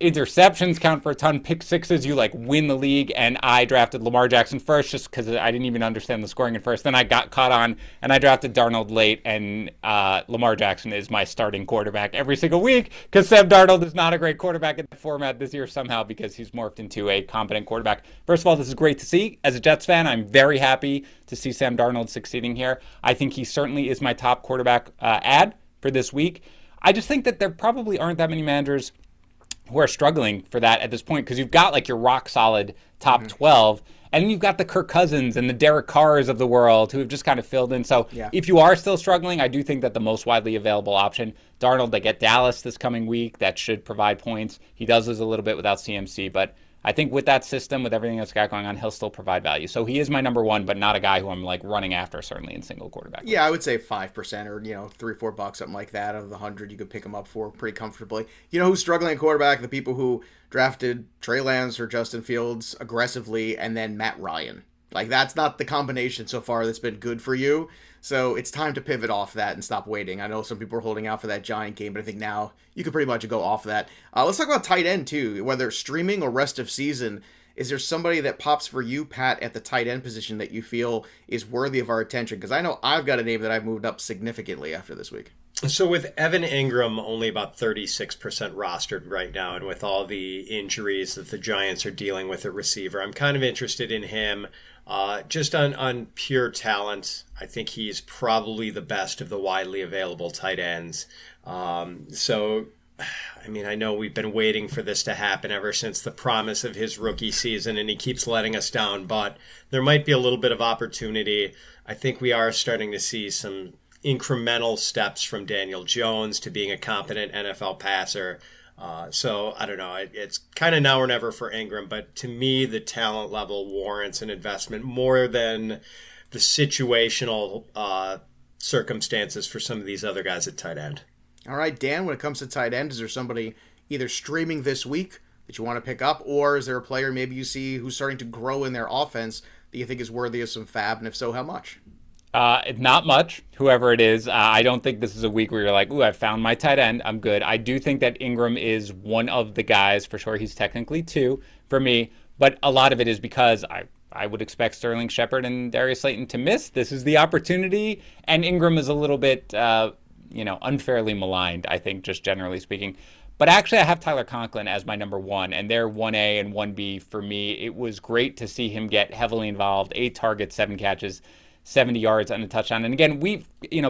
Interceptions count for a ton. Pick sixes, you win the league. And I drafted Lamar Jackson first just because I didn't even understand the scoring at first. Then I got caught on and I drafted Darnold late. And Lamar Jackson is my starting quarterback every single week because Sam Darnold is not a great quarterback in the format this year somehow because he's morphed into a competent quarterback. First of all, this is great to see. As a Jets fan, I'm very happy to see Sam Darnold succeeding here. I think he certainly is my top quarterback ad for this week. I just think that there probably aren't that many managers who are struggling for that at this point because you've got your rock solid top 12 and then you've got the Kirk Cousins and the Derek Carrs of the world who have just kind of filled in. So if you are still struggling, I do think that the most widely available option, Darnold, they get Dallas this coming week. That should provide points. He does lose a little bit without CMC, but I think with that system, with everything that's got going on, he'll still provide value. So he is my number one, but not a guy who I'm running after, certainly in single quarterback. Yeah, I would say 5% or, $3-4, something like that. Out of the 100, you could pick him up for pretty comfortably. You know who's struggling at quarterback? The people who drafted Trey Lance or Justin Fields aggressively and then Matt Ryan. That's not the combination so far that's been good for you. So it's time to pivot off that and stop waiting. I know some people are holding out for that Giant game, but I think now you could pretty much go off that. Let's talk about tight end, too. Whether streaming or rest of season, Is there somebody that pops for you, Pat, at the tight end position that you feel is worthy of our attention? Because I know I've got a name that I've moved up significantly after this week. So with Evan Engram only about 36% rostered right now, and with all the injuries that the Giants are dealing with at receiver, I'm kind of interested in him. Just on pure talent, I think he's probably the best of the widely available tight ends. I know we've been waiting for this to happen ever since the promise of his rookie season, and he keeps letting us down, but there might be a little bit of opportunity. I think we are starting to see some incremental steps from Daniel Jones to being a competent NFL passer. So I don't know. It's kind of now or never for Engram, but to me, the talent level warrants an investment more than the situational circumstances for some of these other guys at tight end. All right, Dan, when it comes to tight end, is there somebody either streaming this week that you want to pick up, or is there a player maybe you see who's starting to grow in their offense that you think is worthy of some fab, and if so, how much? Not much, whoever it is. I don't think this is a week where you're like, ooh, I found my tight end. I'm good. I do think that Engram is one of the guys. For sure, he's technically two for me. But a lot of it is because I would expect Sterling Shepard and Darius Slayton to miss. This is the opportunity. And Engram is a little bit, unfairly maligned, I think, just generally speaking. But actually, I have Tyler Conklin as my number one, and they're 1A and 1B for me. It was great to see him get heavily involved. 8 targets, 7 catches. 70 yards and a touchdown. And again,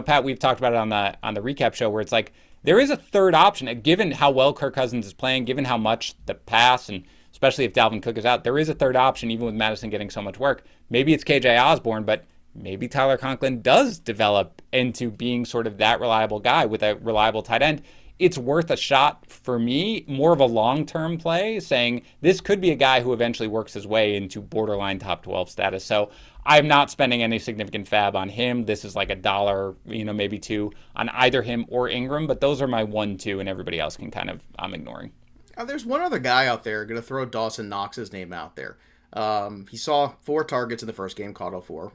Pat, we've talked about it on the recap show where it's like there is a third option. Given how well Kirk Cousins is playing, given how much the pass, and especially if Dalvin Cook is out, there is a third option even with Madison getting so much work. Maybe it's KJ Osborne, but maybe Tyler Conklin does develop into being sort of that reliable guy with a reliable tight end. It's worth a shot for me, more of a long-term play, saying this could be a guy who eventually works his way into borderline top 12 status. So I'm not spending any significant fab on him. This is like $1, maybe $2 on either him or Engram, but those are my 1, 2, and everybody else I'm ignoring. There's one other guy out there, going to throw Dawson Knox's name out there. He saw 4 targets in the first game, caught 4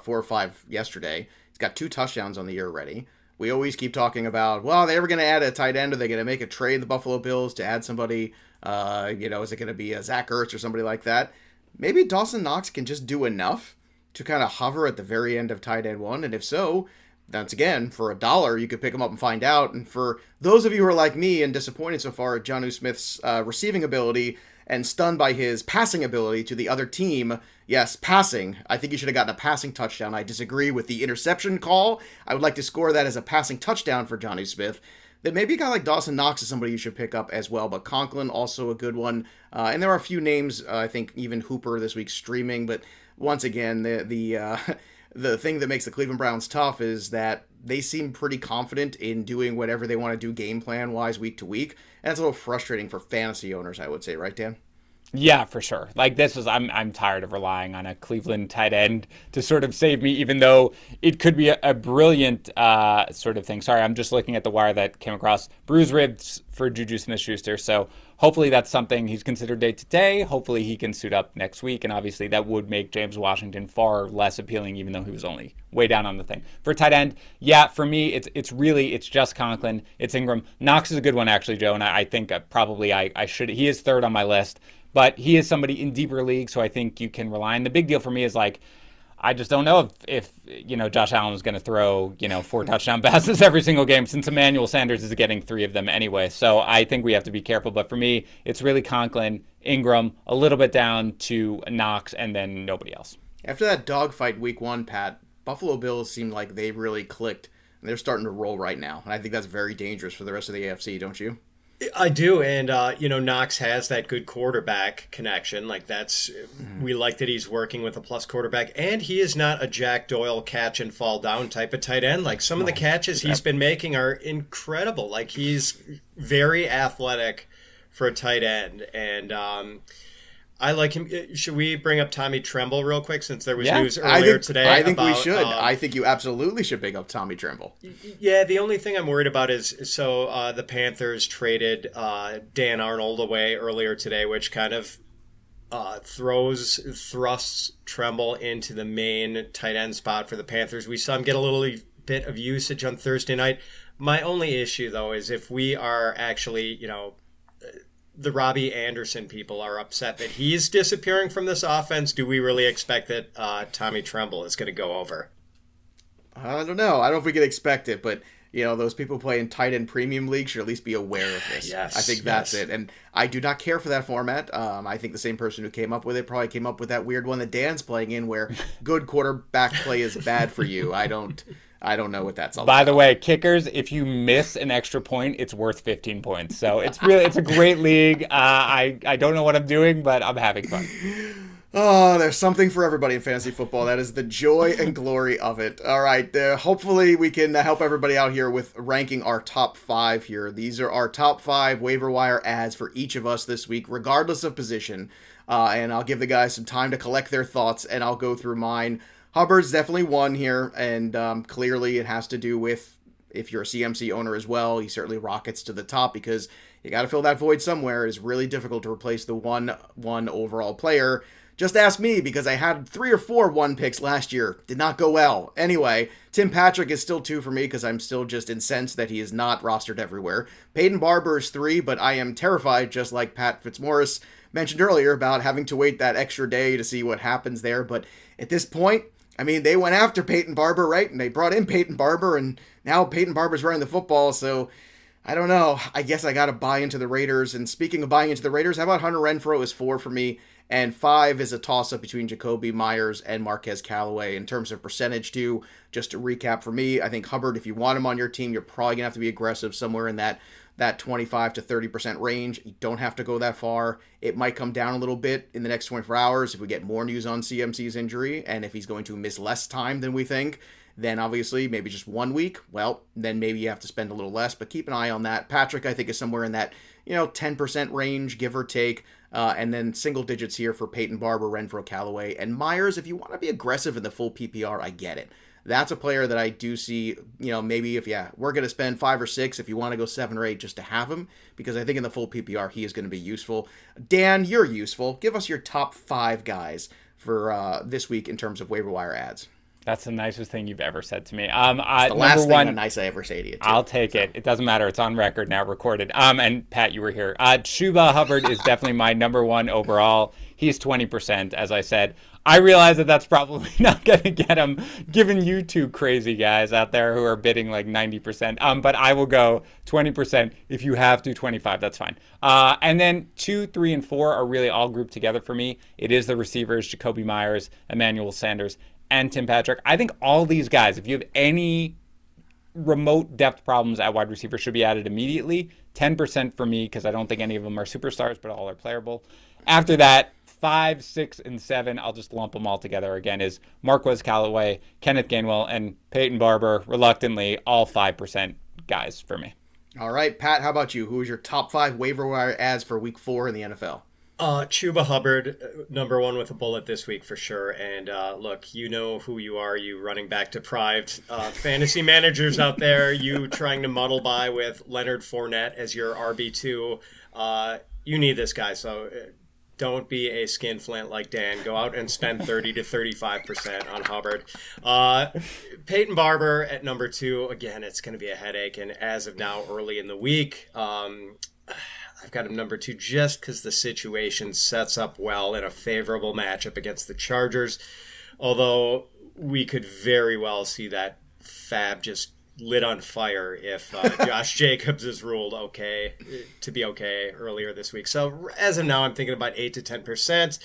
or 5 yesterday. He's got 2 touchdowns on the year already. We always keep talking about, well, are they ever going to add a tight end? Are they going to make a trade, the Buffalo Bills, to add somebody? Is it going to be a Zach Ertz or somebody like that? Maybe Dawson Knox can just do enough to kind of hover at the very end of tight end 1. And if so, once again, for $1, you could pick him up and find out. And for those of you who are like me and disappointed so far at Jonnu Smith's receiving ability and stunned by his passing ability to the other team, yes, passing. I think he should have gotten a passing touchdown. I disagree with the interception call. I would like to score that as a passing touchdown for Jonnu Smith. Then maybe a guy like Dawson Knox is somebody you should pick up as well, but Conklin also a good one. And there are a few names, I think even Hooper this week streaming, but once again, the thing that makes the Cleveland Browns tough is that they seem pretty confident in doing whatever they want to do game plan-wise week to week, and it's a little frustrating for fantasy owners, I would say, right, Dan? Yeah, for sure. Like I'm tired of relying on a Cleveland tight end to sort of save me, even though it could be a brilliant sort of thing. Sorry, I'm just looking at the wire that came across. Bruised ribs for Juju Smith-Schuster. So hopefully that's something he's considered day to day. Hopefully he can suit up next week. And obviously that would make James Washington far less appealing, even though he was only way down on the thing. For tight end, yeah, for me, it's just Conklin. It's Engram. Knox is a good one, actually, Joe. And I think probably I should. He is third on my list. But he is somebody in deeper leagues, so I think you can rely on. The big deal for me is I just don't know if Josh Allen is going to throw 4 touchdown passes every single game, since Emmanuel Sanders is getting 3 of them anyway. So I think we have to be careful. But for me, it's really Conklin, Engram, a little bit down to Knox, and then nobody else. After that dogfight week 1, Pat, Buffalo Bills seem like they really clicked, and they're starting to roll right now. And I think that's very dangerous for the rest of the AFC, don't you? I do, and Knox has that good quarterback connection. We like that he's working with a plus quarterback, and he is not a Jack Doyle catch and fall down type of tight end. Some of the catches he's been making are incredible. He's very athletic for a tight end, and I like him. Should we bring up Tommy Tremble real quick, since there was news earlier today? I think we should. I think you absolutely should bring up Tommy Tremble. Yeah, the only thing I'm worried about is the Panthers traded Dan Arnold away earlier today, which kind of thrusts Tremble into the main tight end spot for the Panthers. We saw him get a little bit of usage on Thursday night. My only issue, though, is if we are actually, the Robbie Anderson people are upset that he's disappearing from this offense, do we really expect that Tommy Tremble is going to go over? I don't know. I don't know if we can expect it, but those people playing tight end premium league should at least be aware of this. Yes, I think that's it. And I do not care for that format. I think the same person who came up with it probably came up with that weird one that Dan's playing in where good quarterback play is bad for you. I don't know what that's all about. By the way, kickers, if you miss an extra point, it's worth 15 points. So it's a great league. I don't know what I'm doing, but I'm having fun. Oh, there's something for everybody in fantasy football. That is the joy and glory of it. All right, hopefully we can help everybody out here with ranking our top 5 here. These are our top 5 waiver wire ads for each of us this week, regardless of position. And I'll give the guys some time to collect their thoughts, and I'll go through mine. Hubbard's definitely one here, and clearly it has to do with if you're a CMC owner as well. He certainly rockets to the top because you got to fill that void somewhere. It is really difficult to replace the one overall player. Just ask me, because I had 3 or 4 1 picks last year. Did not go well. Anyway, Tim Patrick is still 2 for me because I'm still just incensed that he is not rostered everywhere. Peyton Barber is 3, but I am terrified, just like Pat Fitzmaurice mentioned earlier, about having to wait that extra day to see what happens there. But at this point, I mean, they went after Peyton Barber, right? And they brought in Peyton Barber, and now Peyton Barber's running the football, so I don't know. I guess I got to buy into the Raiders. And speaking of buying into the Raiders, how about Hunter Renfrow is 4 for me? And 5 is a toss-up between Jakobi Meyers and Marquez Callaway in terms of percentage too. Just to recap for me, I think Hubbard, if you want him on your team, you're probably going to have to be aggressive somewhere in that 25 to 30% range. You don't have to go that far. It might come down a little bit in the next 24 hours if we get more news on CMC's injury, and if he's going to miss less time than we think. Then obviously maybe just 1 week. Well, then maybe you have to spend a little less, but keep an eye on that. Patrick, I think, is somewhere in that 10% range, give or take. And then single digits here for Peyton Barber, Renfrow, Callaway, and Myers. If you want to be aggressive in the full PPR, I get it. That's a player that I do see, maybe if, we're going to spend 5 or 6 if you want to go 7 or 8 just to have him, because I think in the full PPR, he is going to be useful. Dan, you're useful. Give us your top 5 guys for this week in terms of waiver wire ads. That's the nicest thing you've ever said to me. It's the last thing nice I ever say to you, too. I'll take it. It doesn't matter. It's on record now, recorded. And Pat, you were here. Chuba Hubbard is definitely my number 1 overall. He's 20%, as I said. I realize that that's probably not going to get him, given you 2 crazy guys out there who are bidding like 90%. But I will go 20%. If you have to, 25, that's fine. And then 2, 3, and 4 are really all grouped together for me. It is the receivers, Jakobi Meyers, Emmanuel Sanders, and Tim Patrick. I think all these guys, if you have any remote depth problems at wide receiver, should be added immediately. 10% for me, because I don't think any of them are superstars, but all are playable. After that, 5, 6, and 7, I'll just lump them all together again, is Marquez Callaway, Kenneth Gainwell, and Peyton Barber, reluctantly, all 5% guys for me. All right, Pat, how about you? Who is your top 5 waiver wire ads for week 4 in the NFL? Chuba Hubbard, number 1 with a bullet this week for sure. And look, you know who you are, you running back deprived fantasy managers out there, you trying to muddle by with Leonard Fournette as your RB2. You need this guy, so don't be a skinflint like Dan. Go out and spend 30 to 35% on Hubbard. Peyton Barber at number 2. Again, it's going to be a headache. And as of now, early in the week, I've got him number 2 just because the situation sets up well in a favorable matchup against the Chargers. Although we could very well see that fab just lit on fire if Josh Jacobs is ruled okay earlier this week. So as of now, I'm thinking about 8 to 10%.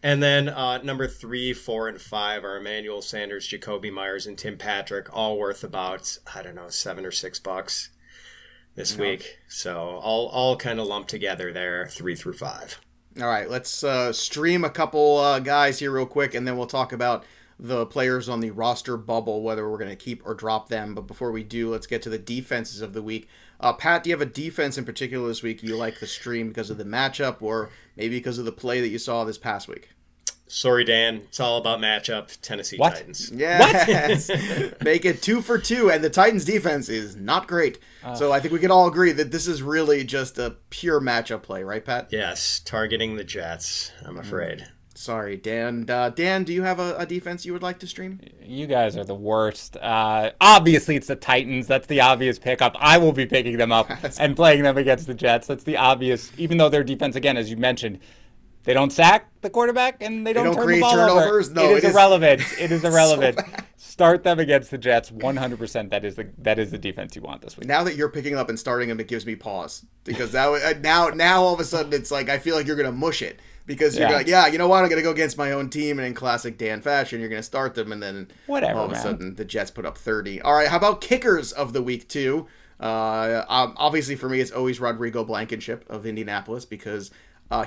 And then number 3, 4, and 5 are Emmanuel Sanders, Jakobi Meyers, and Tim Patrick, all worth about, $7 or $6 this week. So all kind of lumped together there, 3 through 5. All right, let's stream a couple guys here real quick, and then we'll talk about the players on the roster bubble, whether we're going to keep or drop them. But before we do, let's get to the defenses of the week. Pat, do you have a defense in particular this week you like the stream because of the matchup or maybe because of the play that you saw this past week? Sorry, Dan. It's all about matchup. Tennessee Titans. Yes. Make it 2 for 2, and the Titans defense is not great. So I think we can all agree that this is really just a pure matchup play, right, Pat? Yes, targeting the Jets, I'm afraid. Sorry, Dan. Dan, do you have a defense you would like to stream? You guys are the worst. Obviously, it's the Titans. That's the obvious pickup. I will be picking them up and playing them against the Jets. That's the obvious, even though their defense, again, as you mentioned, they don't sack the quarterback and they don't turn create the ball turnovers. over. No, it is irrelevant. It is irrelevant. So Start them against the Jets. 100%. That is the defense you want this week. Now that you're picking up and starting them, it gives me pause because now all of a sudden it's like I feel like you're gonna mush it because you're like, yeah, you know what? I'm gonna go against my own team, and in classic Dan fashion, you're gonna start them, and then whatever. All of a sudden the Jets put up 30. All right, how about kickers of the week too? Obviously for me, it's always Rodrigo Blakenship of Indianapolis because.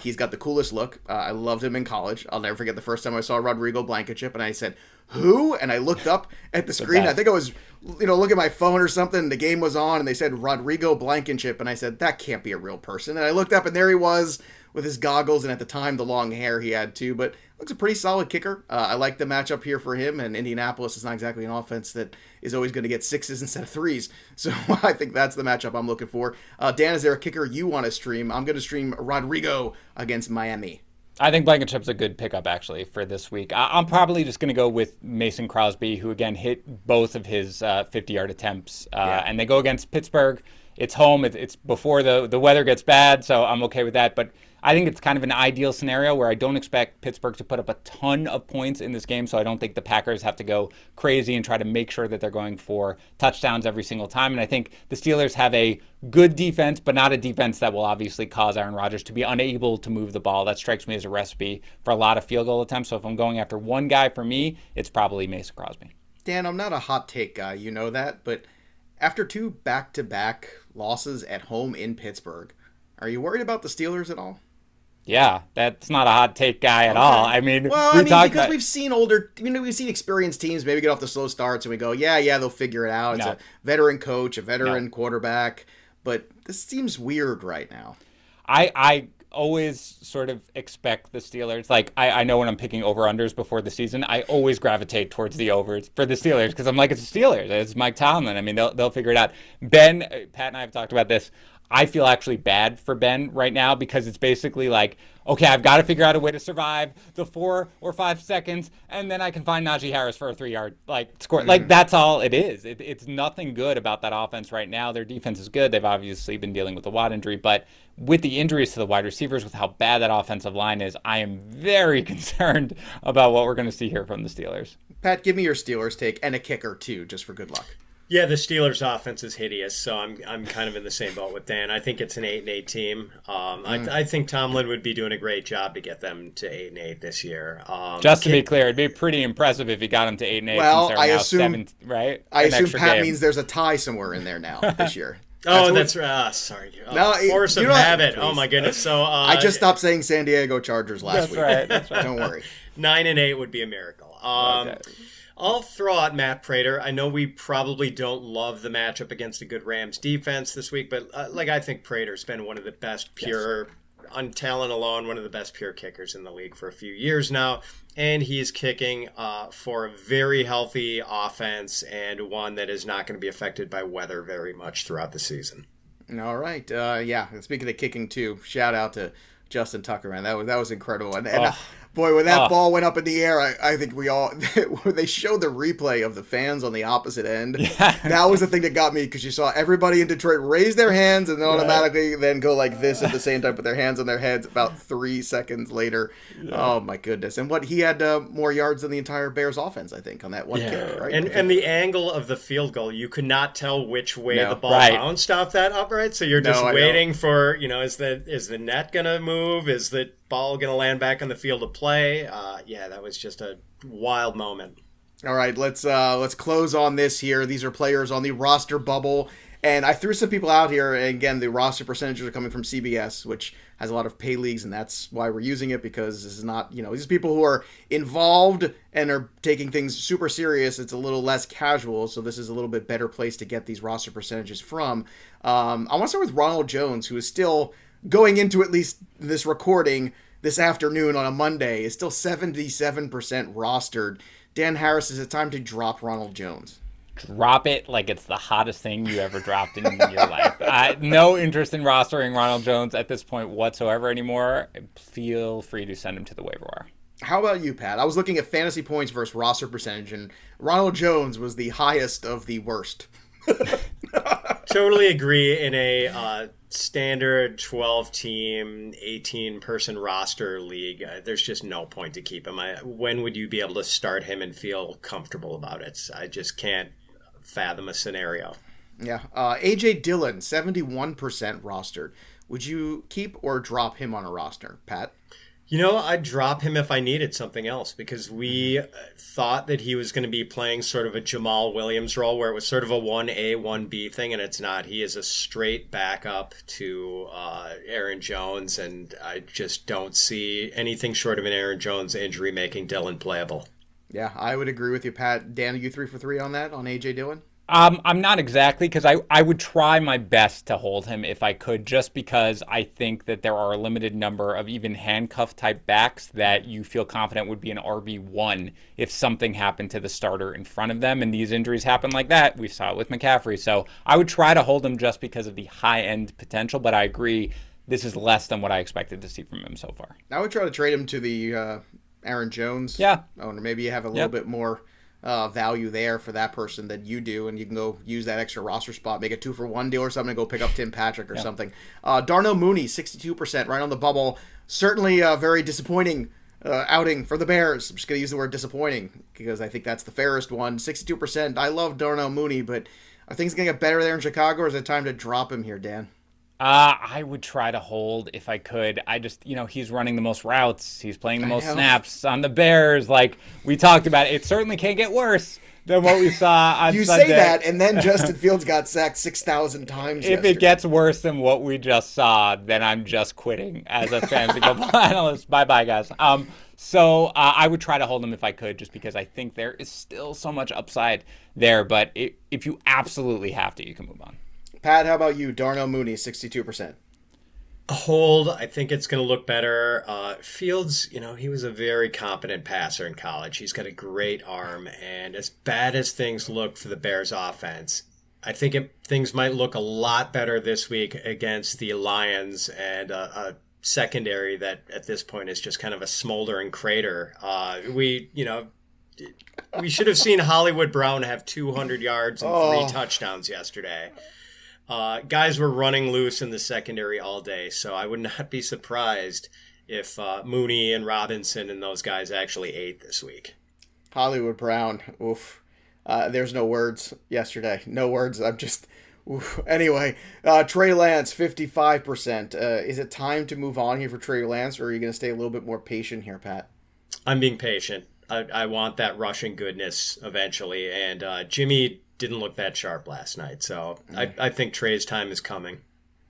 He's got the coolest look. I loved him in college. I'll never forget the first time I saw Rodrigo Blakenship, and I said, "Who?" And I looked up at the screen. I think I was, looking at my phone or something. The game was on, and they said Rodrigo Blakenship, and I said, "That can't be a real person." And I looked up, and there he was with his goggles, and at the time, the long hair he had too. But looks a pretty solid kicker. I like the matchup here for him, and Indianapolis is not exactly an offense that is always going to get 6s instead of 3s. So I think that's the matchup I'm looking for. Dan, is there a kicker you want to stream? I'm going to stream Rodrigo against Miami. I think Blankenship's a good pickup, actually, for this week. I'm probably just going to go with Mason Crosby, who, again, hit both of his 50-yard attempts. And they go against Pittsburgh. It's home. It's before the weather gets bad, so I'm okay with that. But I think it's kind of an ideal scenario where I don't expect Pittsburgh to put up a ton of points in this game, so I don't think the Packers have to go crazy and try to make sure that they're going for touchdowns every single time. And I think the Steelers have a good defense, but not a defense that will obviously cause Aaron Rodgers to be unable to move the ball. That strikes me as a recipe for a lot of field goal attempts. So if I'm going after one guy for me, it's probably Mason Crosby. Dan, I'm not a hot take guy, you know that, but after 2 back-to-back losses at home in Pittsburgh, are you worried about the Steelers at all? Yeah, that's not a hot take guy at all. I mean, because we've seen we've seen experienced teams maybe get off the slow starts and we go, yeah, they'll figure it out. It's a veteran coach, a veteran quarterback, but this seems weird right now. I always sort of expect the Steelers, like I know when I'm picking over-unders before the season, I always gravitate towards the overs for the Steelers because I'm like, it's the Steelers. It's Mike Tomlin. I mean, they'll figure it out. Ben, Pat and I have talked about this. I feel actually bad for Ben right now because it's basically like, okay, I've got to figure out a way to survive the 4 or 5 seconds, and then I can find Najee Harris for a 3-yard score. Like, that's all it is. It's nothing good about that offense right now. Their defense is good. They've obviously been dealing with the Watt injury, but with the injuries to the wide receivers, with how bad that offensive line is, I am very concerned about what we're going to see here from the Steelers. Pat, give me your Steelers take and a kicker too, just for good luck. Yeah, the Steelers' offense is hideous, so I'm kind of in the same boat with Dan. I think it's an 8-8 team. I think Tomlin would be doing a great job to get them to 8-8 this year. Just to be clear, it'd be pretty impressive if he got them to 8-8. Well, I assume right? I assume Pat means there's a tie somewhere in there now this year. That's right. Sorry. Force of habit. Please. Oh my goodness. So I just stopped saying San Diego Chargers last week. That's right. Don't worry. 9-8 would be a miracle. Okay. I'll throw out Matt Prater. I know we probably don't love the matchup against a good Rams defense this week, but I think Prater's been one of the best pure, on talent alone, one of the best pure kickers in the league for a few years now. And he's kicking for a very healthy offense and one that is not going to be affected by weather very much throughout the season. All right. Speaking of kicking too, shout out to Justin Tucker, man. That was incredible. And boy, when that ball went up in the air, I think we all they showed the replay of the fans on the opposite end. Yeah. That was the thing that got me because you saw everybody in Detroit raise their hands and then automatically then go like this at the same time, put their hands on their heads about 3 seconds later. Yeah. Oh my goodness! And he had more yards than the entire Bears offense, I think, on that one kick, right? And the angle of the field goal, you could not tell which way the ball bounced off that upright. So you're just waiting for is the net gonna move? Is the ball going to land back on the field of play? That was just a wild moment. All right, let's close on this here. These are players on the roster bubble, and I threw some people out here. And again, the roster percentages are coming from CBS, which has a lot of pay leagues, and that's why we're using it because this is not, these are people who are involved and are taking things super serious. It's a little less casual, so this is a little bit better place to get these roster percentages from. I want to start with Ronald Jones, who is still going into at least this recording this afternoon on a Monday, is still 77% rostered. Dan Harris, is it time to drop Ronald Jones? Drop it like it's the hottest thing you ever dropped in your life. No interest in rostering Ronald Jones at this point whatsoever anymore. Feel free to send him to the waiver wire. How about you, Pat? I was looking at fantasy points versus roster percentage, and Ronald Jones was the highest of the worst. Totally agree. In a standard 12-team, 18-person roster league, there's just no point to keep him. When would you be able to start him and feel comfortable about it? I just can't fathom a scenario. Yeah. A.J. Dillon, 71% rostered. Would you keep or drop him on a roster, Pat? I'd drop him if I needed something else, because we thought that he was going to be playing sort of a Jamal Williams role where it was sort of a 1A, 1B thing, and it's not. He is a straight backup to Aaron Jones, and I just don't see anything short of an Aaron Jones injury making Dillon playable. Yeah, I would agree with you, Pat. Dan, are you 3 for 3 on that, on A.J. Dillon? I'm not exactly, because I would try my best to hold him if I could, just because I think that there are a limited number of even handcuff type backs that you feel confident would be an RB1 if something happened to the starter in front of them, and these injuries happen like that. We saw it with McCaffrey. So I would try to hold him just because of the high-end potential, but I agree this is less than what I expected to see from him so far. I would try to trade him to the Aaron Jones owner. Maybe you have a little bit more value there for that person than you do, and you can go use that extra roster spot, make a 2-for-1 deal or something, and go pick up Tim Patrick or something. Darnell Mooney, 62%, right on the bubble. Certainly a very disappointing outing for the Bears. I'm just going to use the word disappointing because I think that's the fairest one. 62%. I love Darnell Mooney, but are things going to get better there in Chicago, or is it time to drop him here, Dan? I would try to hold if I could. I just, he's running the most routes. He's playing the most snaps on the Bears. Like we talked about, it certainly can't get worse than what we saw on You Sunday. say that, and then Justin Fields got sacked 6,000 times If yesterday. it gets worse than what we just saw, then I'm just quitting as a fantasy football analyst. Bye-bye, guys. So I would try to hold him if I could, just because I think there is still so much upside there. But if you absolutely have to, you can move on. Pat, how about you? Darnell Mooney, 62%. Hold. I think it's going to look better. Fields, he was a very competent passer in college. He's got a great arm, and as bad as things look for the Bears offense, I think things might look a lot better this week against the Lions and a secondary that at this point is just kind of a smoldering crater. We should have seen Hollywood Brown have 200 yards and 3 touchdowns yesterday. Guys were running loose in the secondary all day, so I would not be surprised if Mooney and Robinson and those guys actually ate this week. Hollywood Brown, oof. There's no words yesterday. No words. I'm just... Oof. Anyway, Trey Lance, 55%. Is it time to move on here for Trey Lance, or are you going to stay a little bit more patient here, Pat? I'm being patient. I want that rushing goodness eventually, and Jimmy didn't look that sharp last night, so I think Trey's time is coming.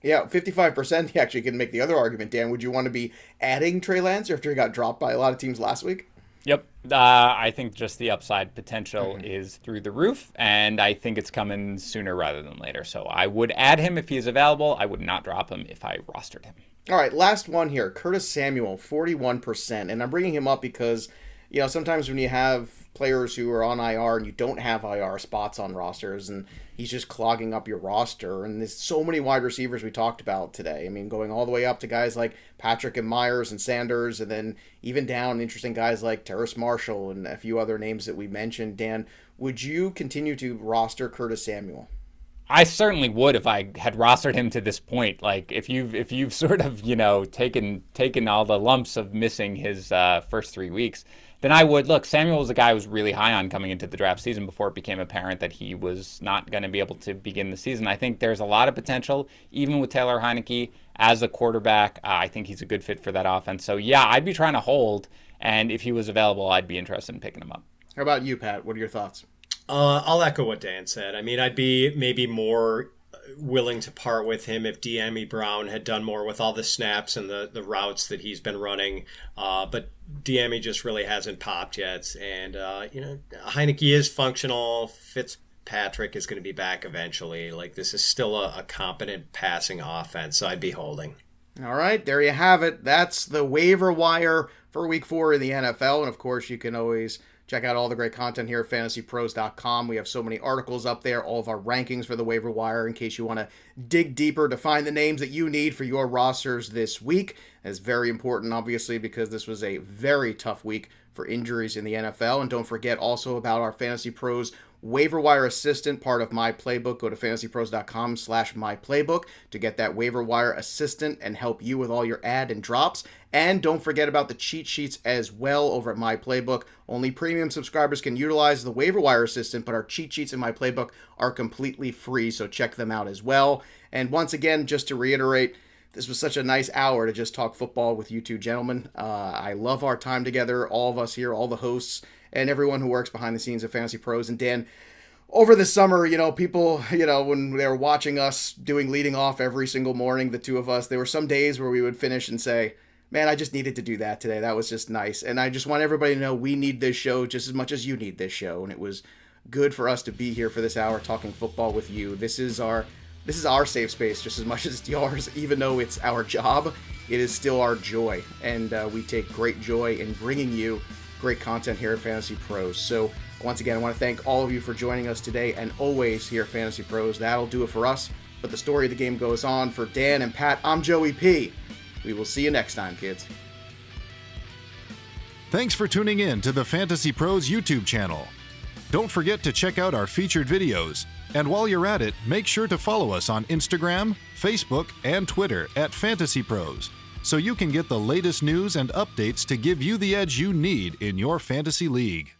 Yeah, 55%. He actually can make the other argument, Dan. Would you want to be adding Trey Lance after he got dropped by a lot of teams last week? Yep. I think just the upside potential is through the roof, and I think it's coming sooner rather than later. So I would add him if he is available. I would not drop him if I rostered him. All right, last one here. Curtis Samuel, 41%. And I'm bringing him up because, sometimes when you have players who are on IR and you don't have IR spots on rosters, and he's just clogging up your roster. And there's so many wide receivers we talked about today. I mean, going all the way up to guys like Patrick and Meyers and Sanders, and then even down interesting guys like Terrace Marshall and a few other names that we mentioned. Dan, would you continue to roster Curtis Samuel? I certainly would if I had rostered him to this point. Like if you've sort of taken all the lumps of missing his first 3 weeks, then I would. Look, Samuel was a guy I was really high on coming into the draft season before it became apparent that he was not going to be able to begin the season. I think there's a lot of potential, even with Taylor Heineke as a quarterback. I think he's a good fit for that offense. So, yeah, I'd be trying to hold, and if he was available, I'd be interested in picking him up. How about you, Pat? What are your thoughts? I'll echo what Dan said. I mean, I'd be maybe more willing to part with him if De'Ami Brown had done more with all the snaps and the routes that he's been running. But De'Ami just really hasn't popped yet. And, Heineke is functional. Fitzpatrick is going to be back eventually. Like, this is still a competent passing offense, so I'd be holding. All right, there you have it. That's the waiver wire for Week 4 in the NFL. And, of course, you can always Check out all the great content here at FantasyPros.com. We have so many articles up there, all of our rankings for the waiver wire in case you want to dig deeper to find the names that you need for your rosters this week. It's very important, obviously, because this was a very tough week for injuries in the NFL. And don't forget also about our Fantasy Pros Waiver Wire Assistant, part of My Playbook. Go to fantasypros.com/myplaybook to get that Waiver Wire Assistant and help you with all your add and drops. And don't forget about the cheat sheets as well over at My Playbook. Only premium subscribers can utilize the Waiver Wire Assistant, but our cheat sheets in My Playbook are completely free, so check them out as well. And once again, just to reiterate, this was such a nice hour to just talk football with you two gentlemen. I love our time together, all of us here, all the hosts, and everyone who works behind the scenes at Fantasy Pros. And Dan, over the summer, people, when they were watching us leading off every single morning, the two of us, there were some days where we would finish and say, man, I just needed to do that today. That was just nice. And I just want everybody to know we need this show just as much as you need this show. And it was good for us to be here for this hour talking football with you. This is our safe space just as much as it's yours. Even though it's our job, it is still our joy. And we take great joy in bringing you great content here at Fantasy Pros. So once again, I want to thank all of you for joining us today and always here at Fantasy Pros. That'll do it for us. But the story of the game goes on. For Dan and Pat, I'm Joey P. We will see you next time, kids. Thanks for tuning in to the Fantasy Pros YouTube channel. Don't forget to check out our featured videos. And while you're at it, make sure to follow us on Instagram, Facebook, and Twitter at Fantasy Pros, so you can get the latest news and updates to give you the edge you need in your fantasy league.